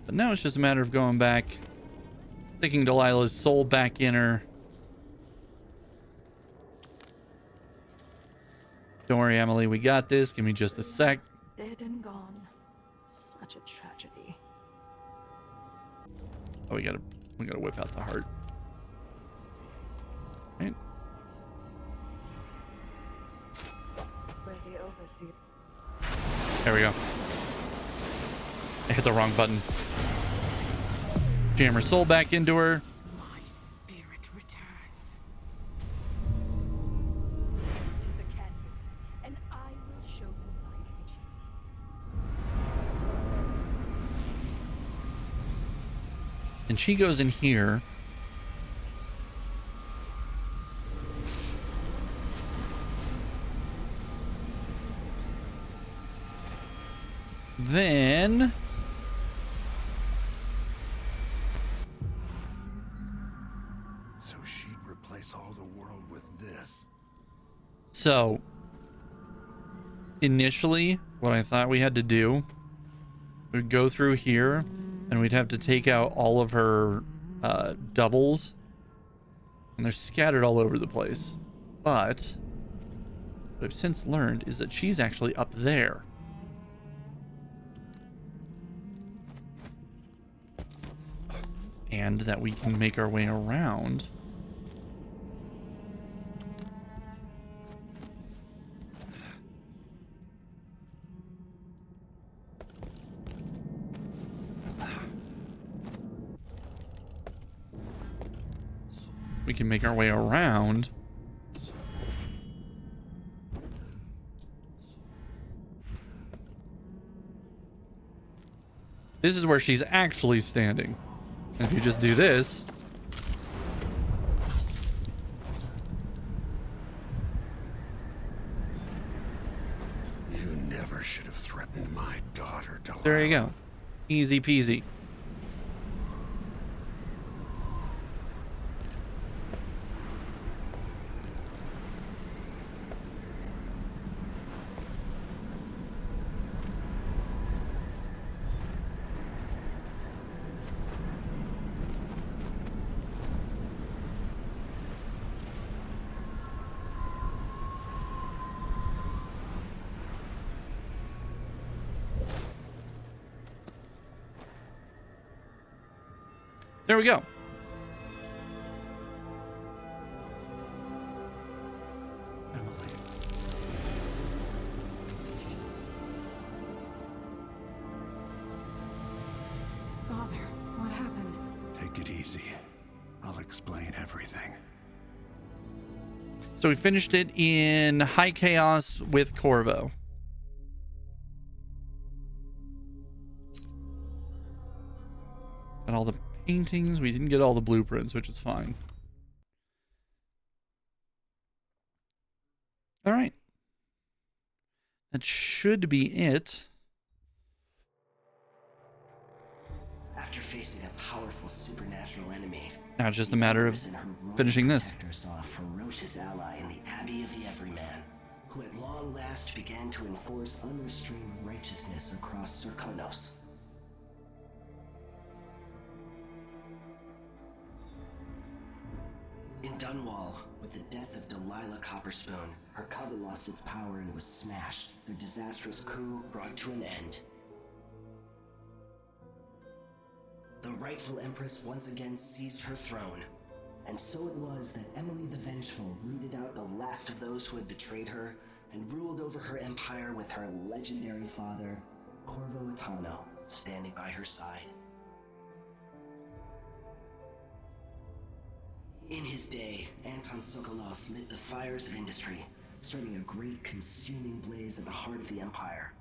Speaker 1: But now it's just a matter of going back, sticking Delilah's soul back in her. Don't worry, Emily, we got this. Give me just a sec.
Speaker 3: Dead and gone. Such a tragedy.
Speaker 1: Oh, we gotta whip out the heart. Right.
Speaker 3: Where the overseer.
Speaker 1: There we go. I hit the wrong button. Jam her soul back into her.
Speaker 3: My spirit returns to the canvas, and I will show you my vision.
Speaker 1: And she goes in here. Then
Speaker 2: So she'd replace all the world with this.
Speaker 1: so initially what I thought we had to do, we'd go through here and we'd have to take out all of her doubles, and they're scattered all over the place. But what I've since learned is that she's actually up there. And that we can make our way around. We can make our way around. This is where she's actually standing. And if you just do this,
Speaker 2: You never should have threatened my daughter, Delilah.
Speaker 1: there you go. Easy peasy. There we go.
Speaker 2: Emily.
Speaker 3: Father, what happened?
Speaker 2: Take it easy. I'll explain everything.
Speaker 1: So we finished it in High Chaos with Corvo. And all the paintings. We didn't get all the blueprints, which is fine. All right. That should be it.
Speaker 10: After facing a powerful supernatural enemy,
Speaker 1: Now it's just a matter of finishing this.
Speaker 10: Protector saw a ferocious ally in the Abbey of the Everyman, who at long last began to enforce unrestrained righteousness across Serkonos. In Dunwall, with the death of Delilah Copperspoon, her coven lost its power and was smashed. Their disastrous coup brought to an end. The rightful Empress once again seized her throne, and so it was that Emily the Vengeful rooted out the last of those who had betrayed her and ruled over her empire with her legendary father, Corvo Attano, standing by her side. In his day, Anton Sokolov lit the fires of industry, starting a great consuming blaze at the heart of the empire.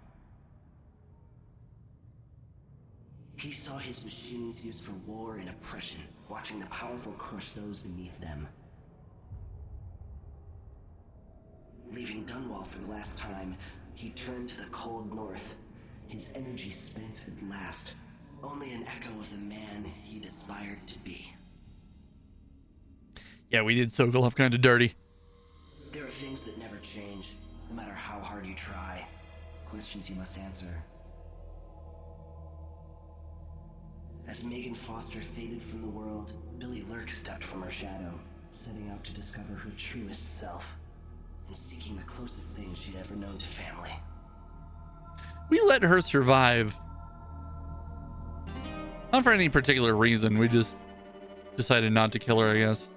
Speaker 10: He saw his machines used for war and oppression, watching the powerful crush those beneath them. leaving Dunwall for the last time, he turned to the cold north, his energy spent at last, only an echo of the man he'd aspired to be.
Speaker 1: Yeah, we did Sokolov kind of dirty.
Speaker 10: There are things that never change, no matter how hard you try. Questions you must answer. As Megan Foster faded from the world, Billy Lurk stepped from her shadow, setting out to discover her truest self, and seeking the closest thing she'd ever known to family.
Speaker 1: We let her survive. Not for any particular reason. We just decided not to kill her, I guess.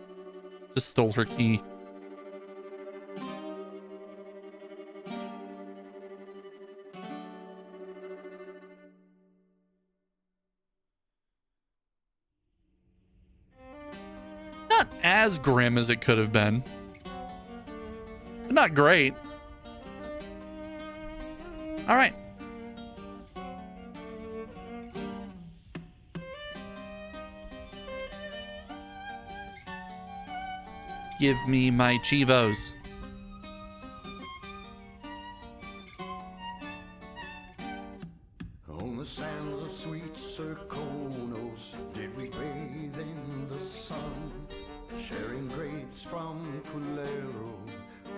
Speaker 1: Just stole her key. Not as grim as it could have been. But not great. All right. Give me my Chivos.
Speaker 2: On the sands of sweet Serkonos did we bathe in the sun, sharing grapes from Culero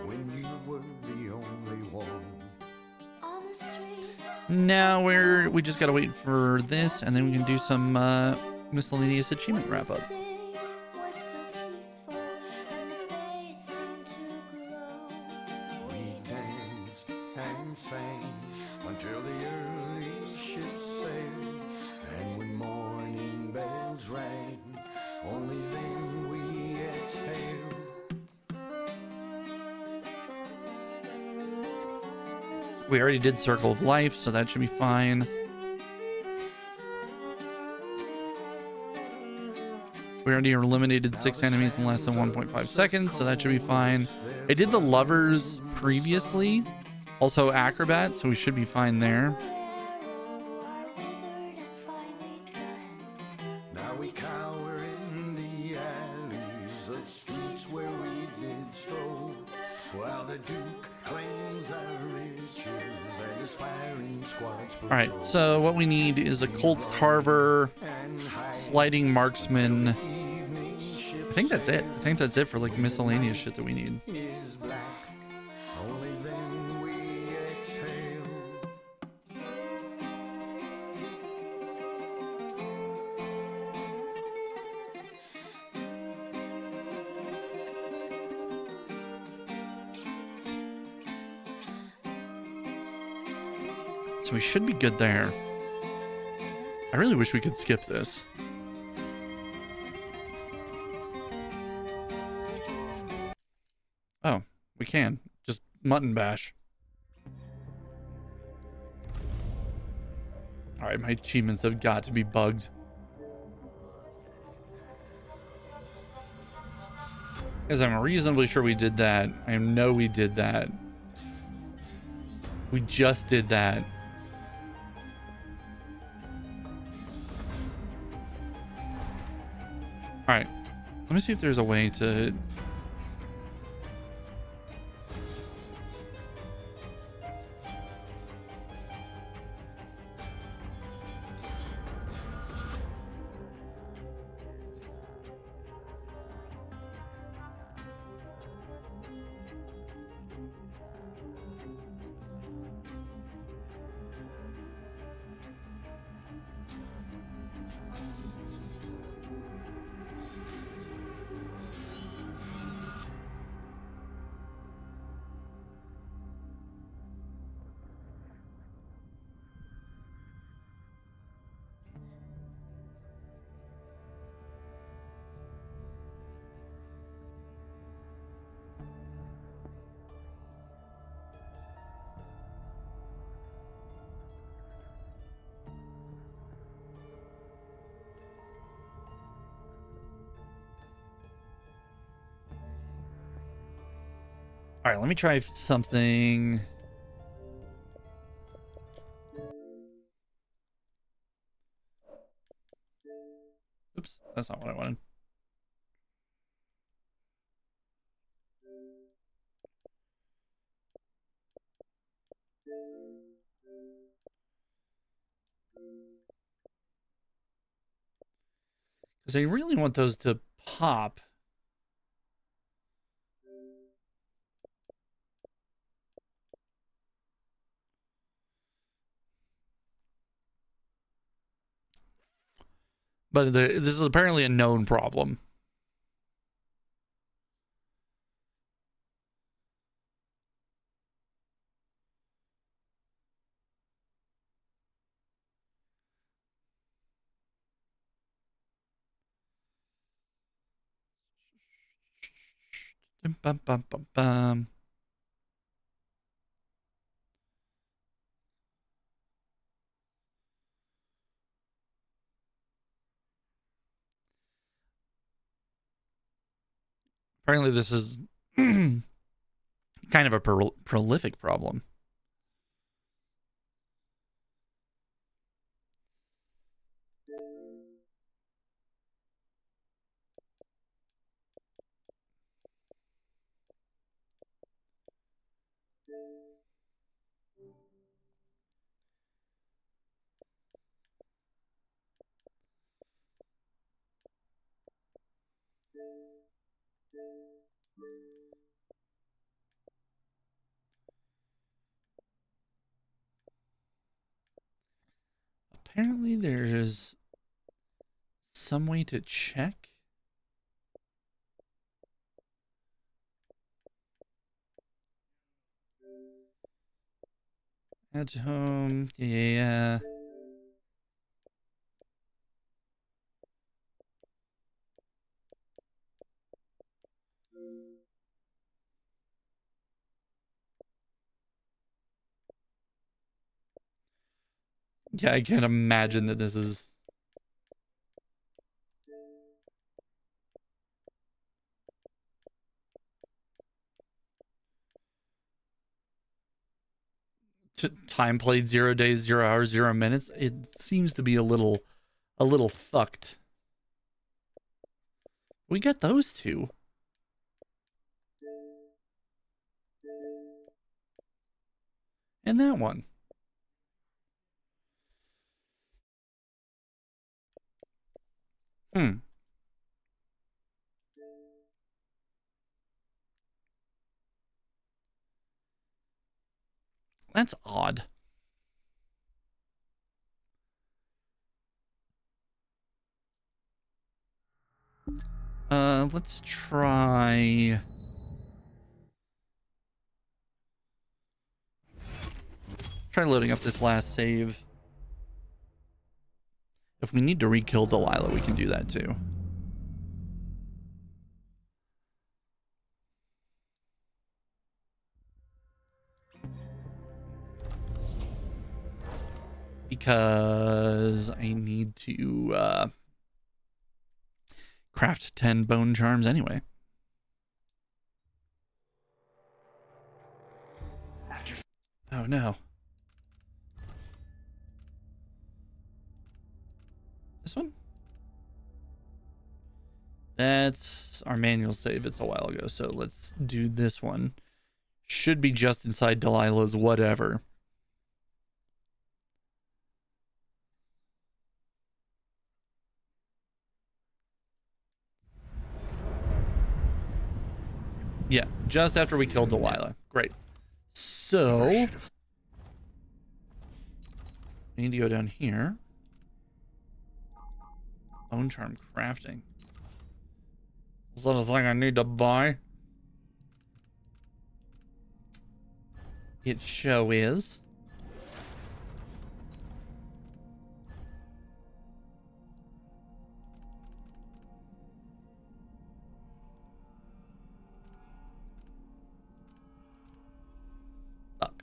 Speaker 2: when you were the only one.
Speaker 1: Now we just gotta wait for this, and then we can do some miscellaneous achievement wrap up.
Speaker 2: We danced and sang until the early ships sailed, and when morning bells rang, only then we exhaled.
Speaker 1: We already did Circle of Life, so that should be fine. We already eliminated 6 enemies in less than 1.5 seconds, so that should be fine. I did the lovers previously, also acrobat, so we should be fine there.
Speaker 2: Now we cower in the alleys of streets where we did stroll, while the Duke claims our riches and his firing squads.
Speaker 1: All right, so what we need is a Colt Carver, sliding marksman. I think that's it. I think that's it for like miscellaneous shit that we need.
Speaker 2: Only then we exhale.
Speaker 1: So we should be good there. I really wish we could skip this. Oh, we can. Just mutton bash. Alright, my achievements have got to be bugged. Because I'm reasonably sure we did that. I know we did that. We just did that. Alright. Let me see if there's a way to... All right, let me try something. Oops, that's not what I wanted. Because I really want those to pop. But this is apparently a known problem. Bum, bum, bum, bum. Apparently this is kind of a prolific problem. Apparently there's some way to check. At home, yeah. Yeah, I can't imagine that this is... time played 0 days, 0 hours, 0 minutes. It seems to be a little fucked. We got those two. And that one. That's odd. Let's try... Try loading up this last save. If we need to re-kill Delilah, we can do that too. Because I need to craft 10 bone charms anyway. Oh no. This one? That's our manual save. It's a while ago, so let's do this one. Should be just inside Delilah's whatever. Yeah, just after we killed Delilah. Great. So, we need to go down here. Bone charm crafting. Is that a thing I need to buy? It show is. Fuck.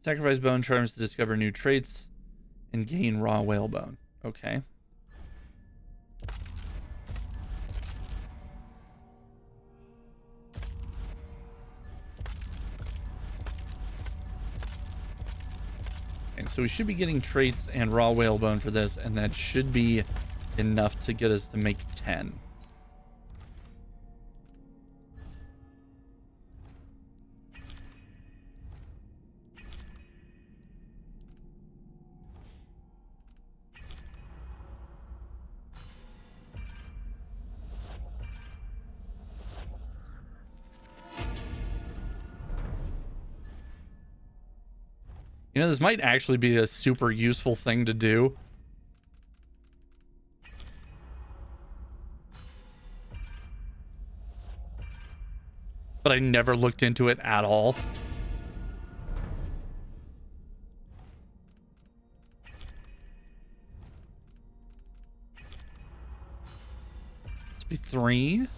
Speaker 1: Sacrifice bone charms to discover new traits and gain raw whalebone. Okay. Okay, so we should be getting traits and raw whalebone for this, and that should be enough to get us to make 10. You know, this might actually be a super useful thing to do. But I never looked into it at all. Must be 3.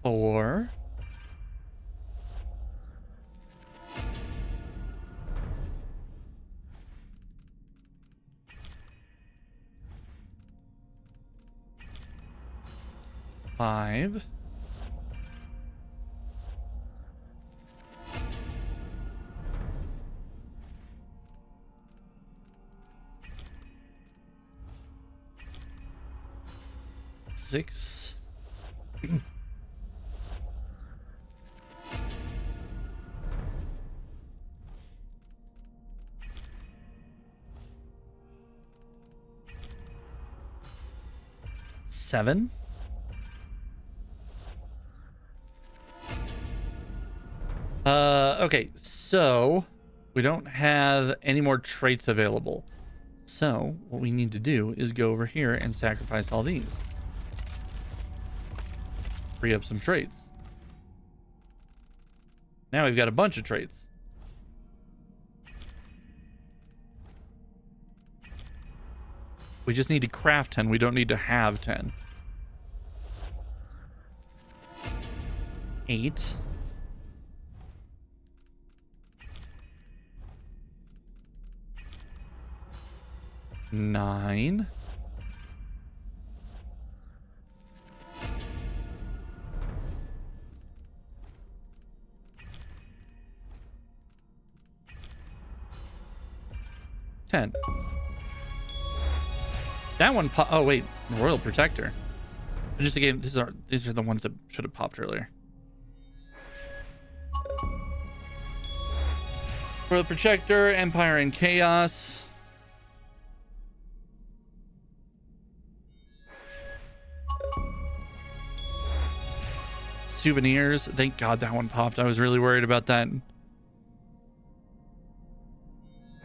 Speaker 1: Four. Five. Six. Seven. Okay, so we don't have any more traits available. So what we need to do is go over here and sacrifice all these. Free up some traits. Now we've got a bunch of traits. We just need to craft 10. We don't need to have 10. 8. 9. 10. That one oh wait, Royal Protector. Just again, these are the ones that should have popped earlier. Royal Protector, Empire and Chaos. Souvenirs. Thank God that one popped. I was really worried about that.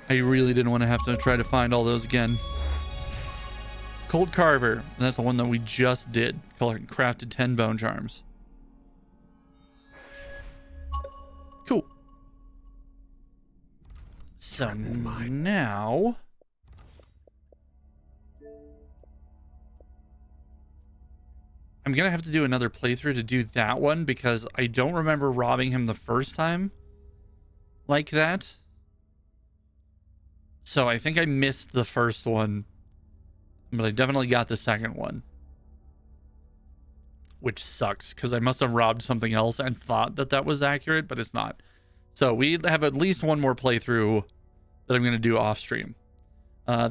Speaker 1: I really didn't want to have to try to find all those again. Cold Carver. And that's the one that we just did. Crafted 10 bone charms. Cool. So now... I'm going to have to do another playthrough to do that one because I don't remember robbing him the first time like that. So I think I missed the first one, but I definitely got the second one, which sucks because I must have robbed something else and thought that that was accurate, but it's not. So we have at least one more playthrough that I'm going to do off stream.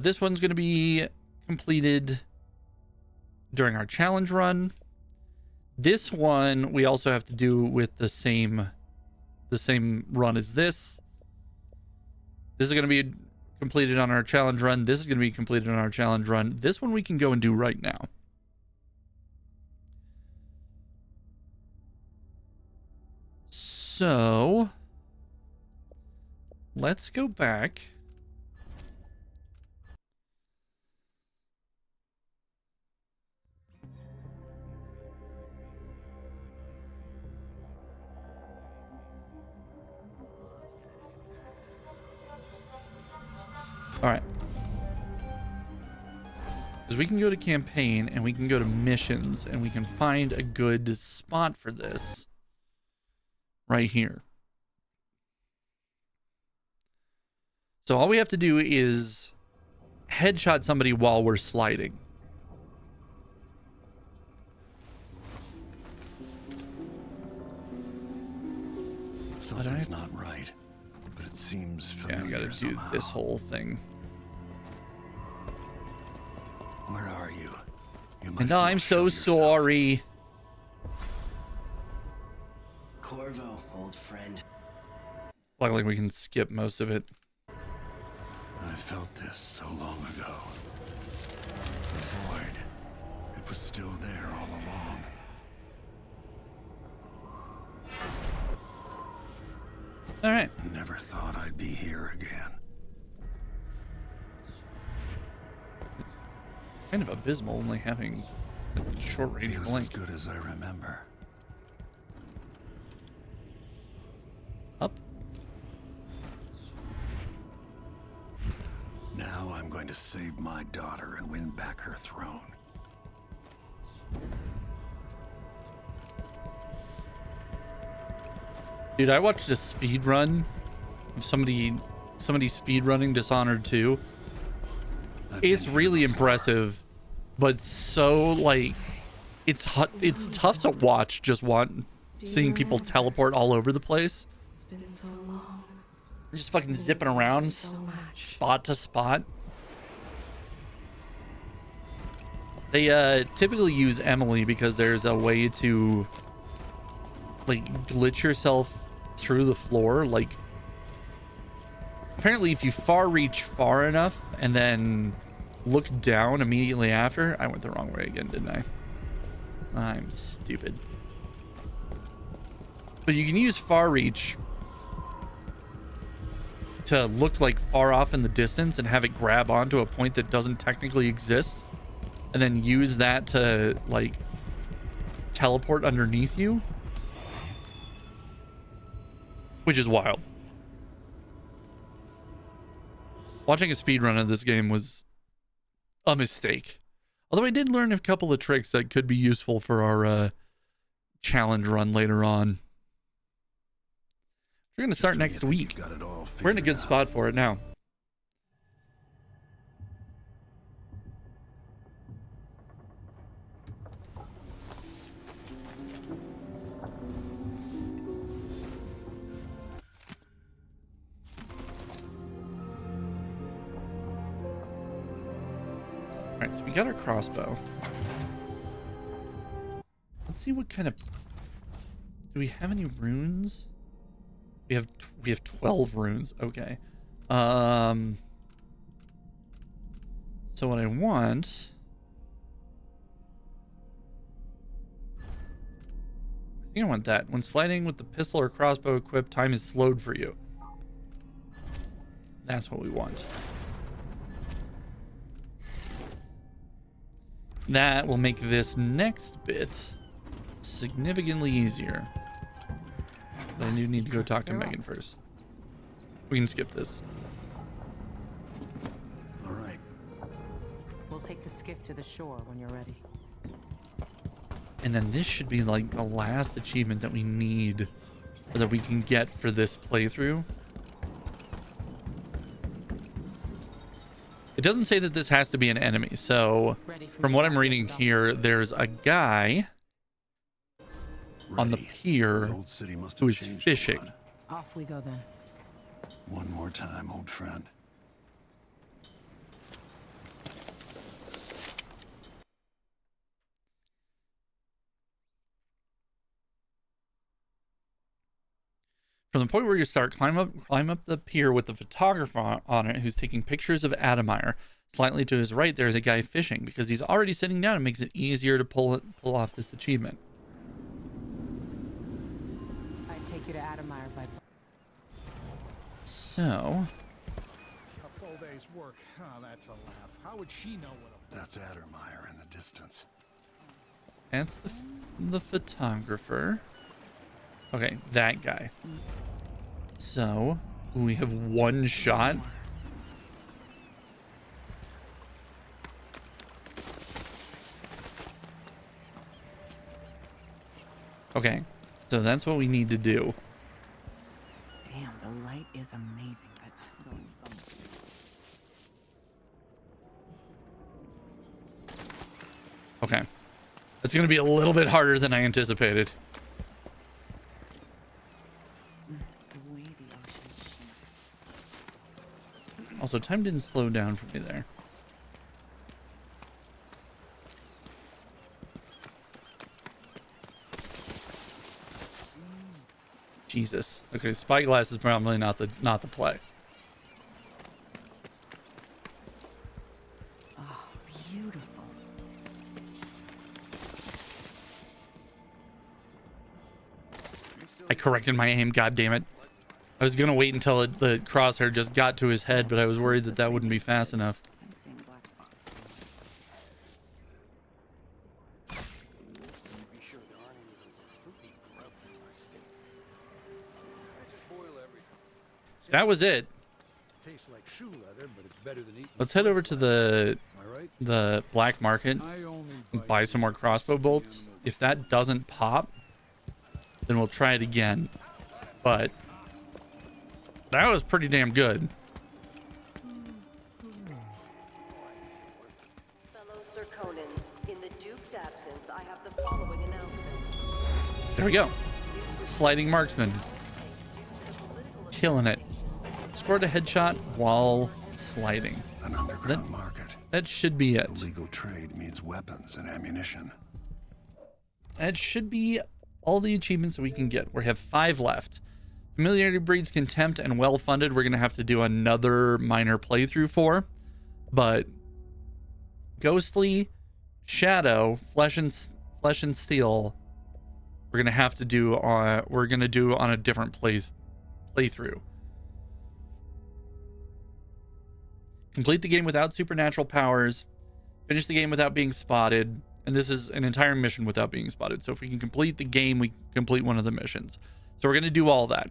Speaker 1: This one's going to be completed during our challenge run. This one we also have to do with the same run as this. This is going to be completed on our challenge run. This is going to be completed on our challenge run. This one we can go and do right now. So let's go back. All right. Because we can go to campaign and we can go to missions and we can find a good spot for this right here. So all we have to do is headshot somebody while we're sliding.
Speaker 2: Something's not right, but it seems familiar.
Speaker 1: Yeah, I gotta do this whole thing.
Speaker 2: Where are you?
Speaker 1: And I'm so sorry.
Speaker 10: Corvo, old friend.
Speaker 1: Luckily, we can skip most of it.
Speaker 2: I felt this so long ago. The void. It was still there all along.
Speaker 1: All right.
Speaker 2: Never thought I'd be here again.
Speaker 1: Kind of abysmal only having a short range
Speaker 2: Feels
Speaker 1: blink.
Speaker 2: as good as I remember.
Speaker 1: Up.
Speaker 2: Now I'm going to save my daughter and win back her throne.
Speaker 1: Dude, I watched a speed run of somebody speed running Dishonored 2. It's really impressive, but so like it's tough to watch. Just seeing people teleport all over the place.
Speaker 3: It's been so long.
Speaker 1: Just fucking zipping around spot to spot. They typically use Emily because there's a way to like glitch yourself through the floor. Like apparently if you far reach far enough and then look down immediately after. I went the wrong way again, didn't I? I'm stupid. But you can use far reach to look like far off in the distance and have it grab onto a point that doesn't technically exist, and then use that to like teleport underneath you, which is wild. Watching a speedrun of this game was a mistake, although I did learn a couple of tricks that could be useful for our challenge run later on. We're going to start next week. We're in a good spot for it now. All right, so we got our crossbow. Let's see what kind of... Do we have any runes? We have 12 runes. Okay. So what I want... I think I want that. When sliding with the pistol or crossbow equipped, time is slowed for you. That's what we want. That will make this next bit significantly easier. But I do need to go talk to Megan first. We can skip this.
Speaker 2: All right.
Speaker 6: We'll take the skiff to the shore when you're ready.
Speaker 1: And then this should be like the last achievement that we need, or that we can get for this playthrough. It doesn't say that this has to be an enemy, so from what I'm reading here, there's a guy on the pier who is fishing.
Speaker 6: Off we go then.
Speaker 2: One more time, old friend.
Speaker 1: From the point where you start, climb up the pier with the photographer on it who's taking pictures of Adamire. Slightly to his right, there's a guy fishing because he's already sitting down. It makes it easier to pull off this achievement.
Speaker 6: I'd take you to Adamire by...
Speaker 1: So...
Speaker 8: A full day's work. Oh, that's a laugh. How would she know what a...
Speaker 2: That's Adamire in the distance.
Speaker 1: That's the photographer. Okay, that guy. So, we have one shot. Okay, so that's what we need to do.
Speaker 6: Damn, the light is amazing, but I'm going somewhere.
Speaker 1: Okay. It's going to be a little bit harder than I anticipated.
Speaker 6: The way the ocean shimmers.
Speaker 1: Also, time didn't slow down for me there. Jesus. Okay, spyglass is probably not the play. correcting my aim, god damn it. I was gonna wait until the crosshair just got to his head, but I was worried that that wouldn't be fast enough.
Speaker 6: I'm seeing black spots.
Speaker 2: Be sure there aren't any of those filthy grubs in my steak. I just boil everything.
Speaker 1: That was it.
Speaker 2: Tastes like shoe leather, but it's better than eating.
Speaker 1: Let's head over to the
Speaker 2: Am I right?
Speaker 1: black market and buy some more crossbow bolts. If that doesn't pop, then we'll try it again. But that was pretty damn good.
Speaker 13: Fellow Serkonans, in the Duke's absence, I have the following announcement.
Speaker 1: There we go. Sliding marksman. Killing it. Scored a headshot while sliding.
Speaker 2: An underground market.
Speaker 1: That should be it.
Speaker 2: Illegal trade means weapons and ammunition.
Speaker 1: That should be all the achievements that we can get. We have 5 left. Familiarity breeds contempt and well funded. We're gonna have to do another minor playthrough for, but ghostly, shadow, flesh and steel. We're gonna have to do. We're gonna do on a different playthrough. Complete the game without supernatural powers. Finish the game without being spotted. And this is an entire mission without being spotted. So if we can complete the game, we complete one of the missions. So we're going to do all that.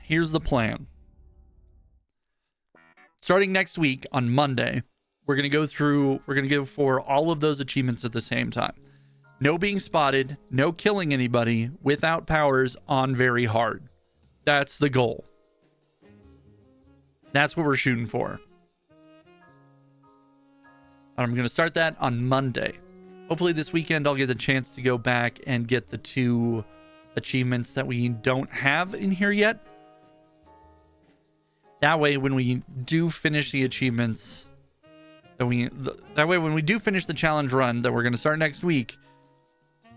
Speaker 1: Here's the plan. Starting next week on Monday, we're going to go for all of those achievements at the same time. No being spotted, no killing anybody without powers on very hard. That's the goal. That's what we're shooting for. I'm going to start that on Monday. Hopefully this weekend I'll get the chance to go back and get the 2 achievements that we don't have in here yet. That way when we do finish the achievements, when we do finish the challenge run that we're going to start next week,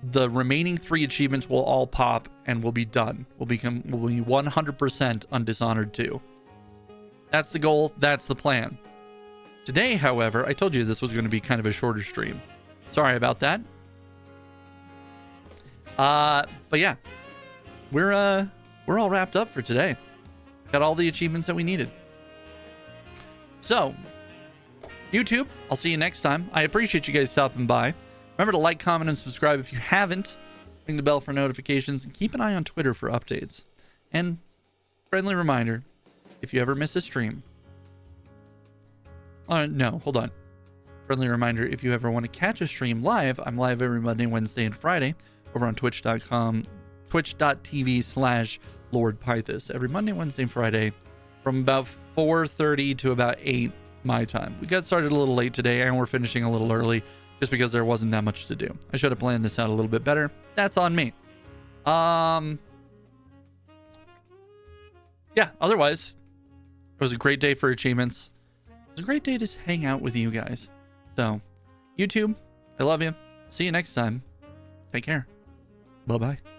Speaker 1: the remaining 3 achievements will all pop and we'll be done. We'll be 100% on Dishonored 2. That's the goal. That's the plan. Today, however, I told you this was going to be kind of a shorter stream. Sorry about that. But yeah, we're all wrapped up for today. Got all the achievements that we needed. So, YouTube, I'll see you next time. I appreciate you guys stopping by. Remember to like, comment, and subscribe if you haven't. Ring the bell for notifications and keep an eye on Twitter for updates. And friendly reminder, if you ever miss a stream, no, hold on. Friendly reminder, if you ever want to catch a stream live, I'm live every Monday, Wednesday, and Friday over on twitch.tv/LordPythos. Every Monday, Wednesday, and Friday from about 4:30 to about 8 my time. We got started a little late today, and we're finishing a little early just because there wasn't that much to do. I should have planned this out a little bit better. That's on me. Yeah, otherwise, it was a great day for achievements. It was a great day to hang out with you guys. So, YouTube, I love you. See you next time. Take care. Bye-bye.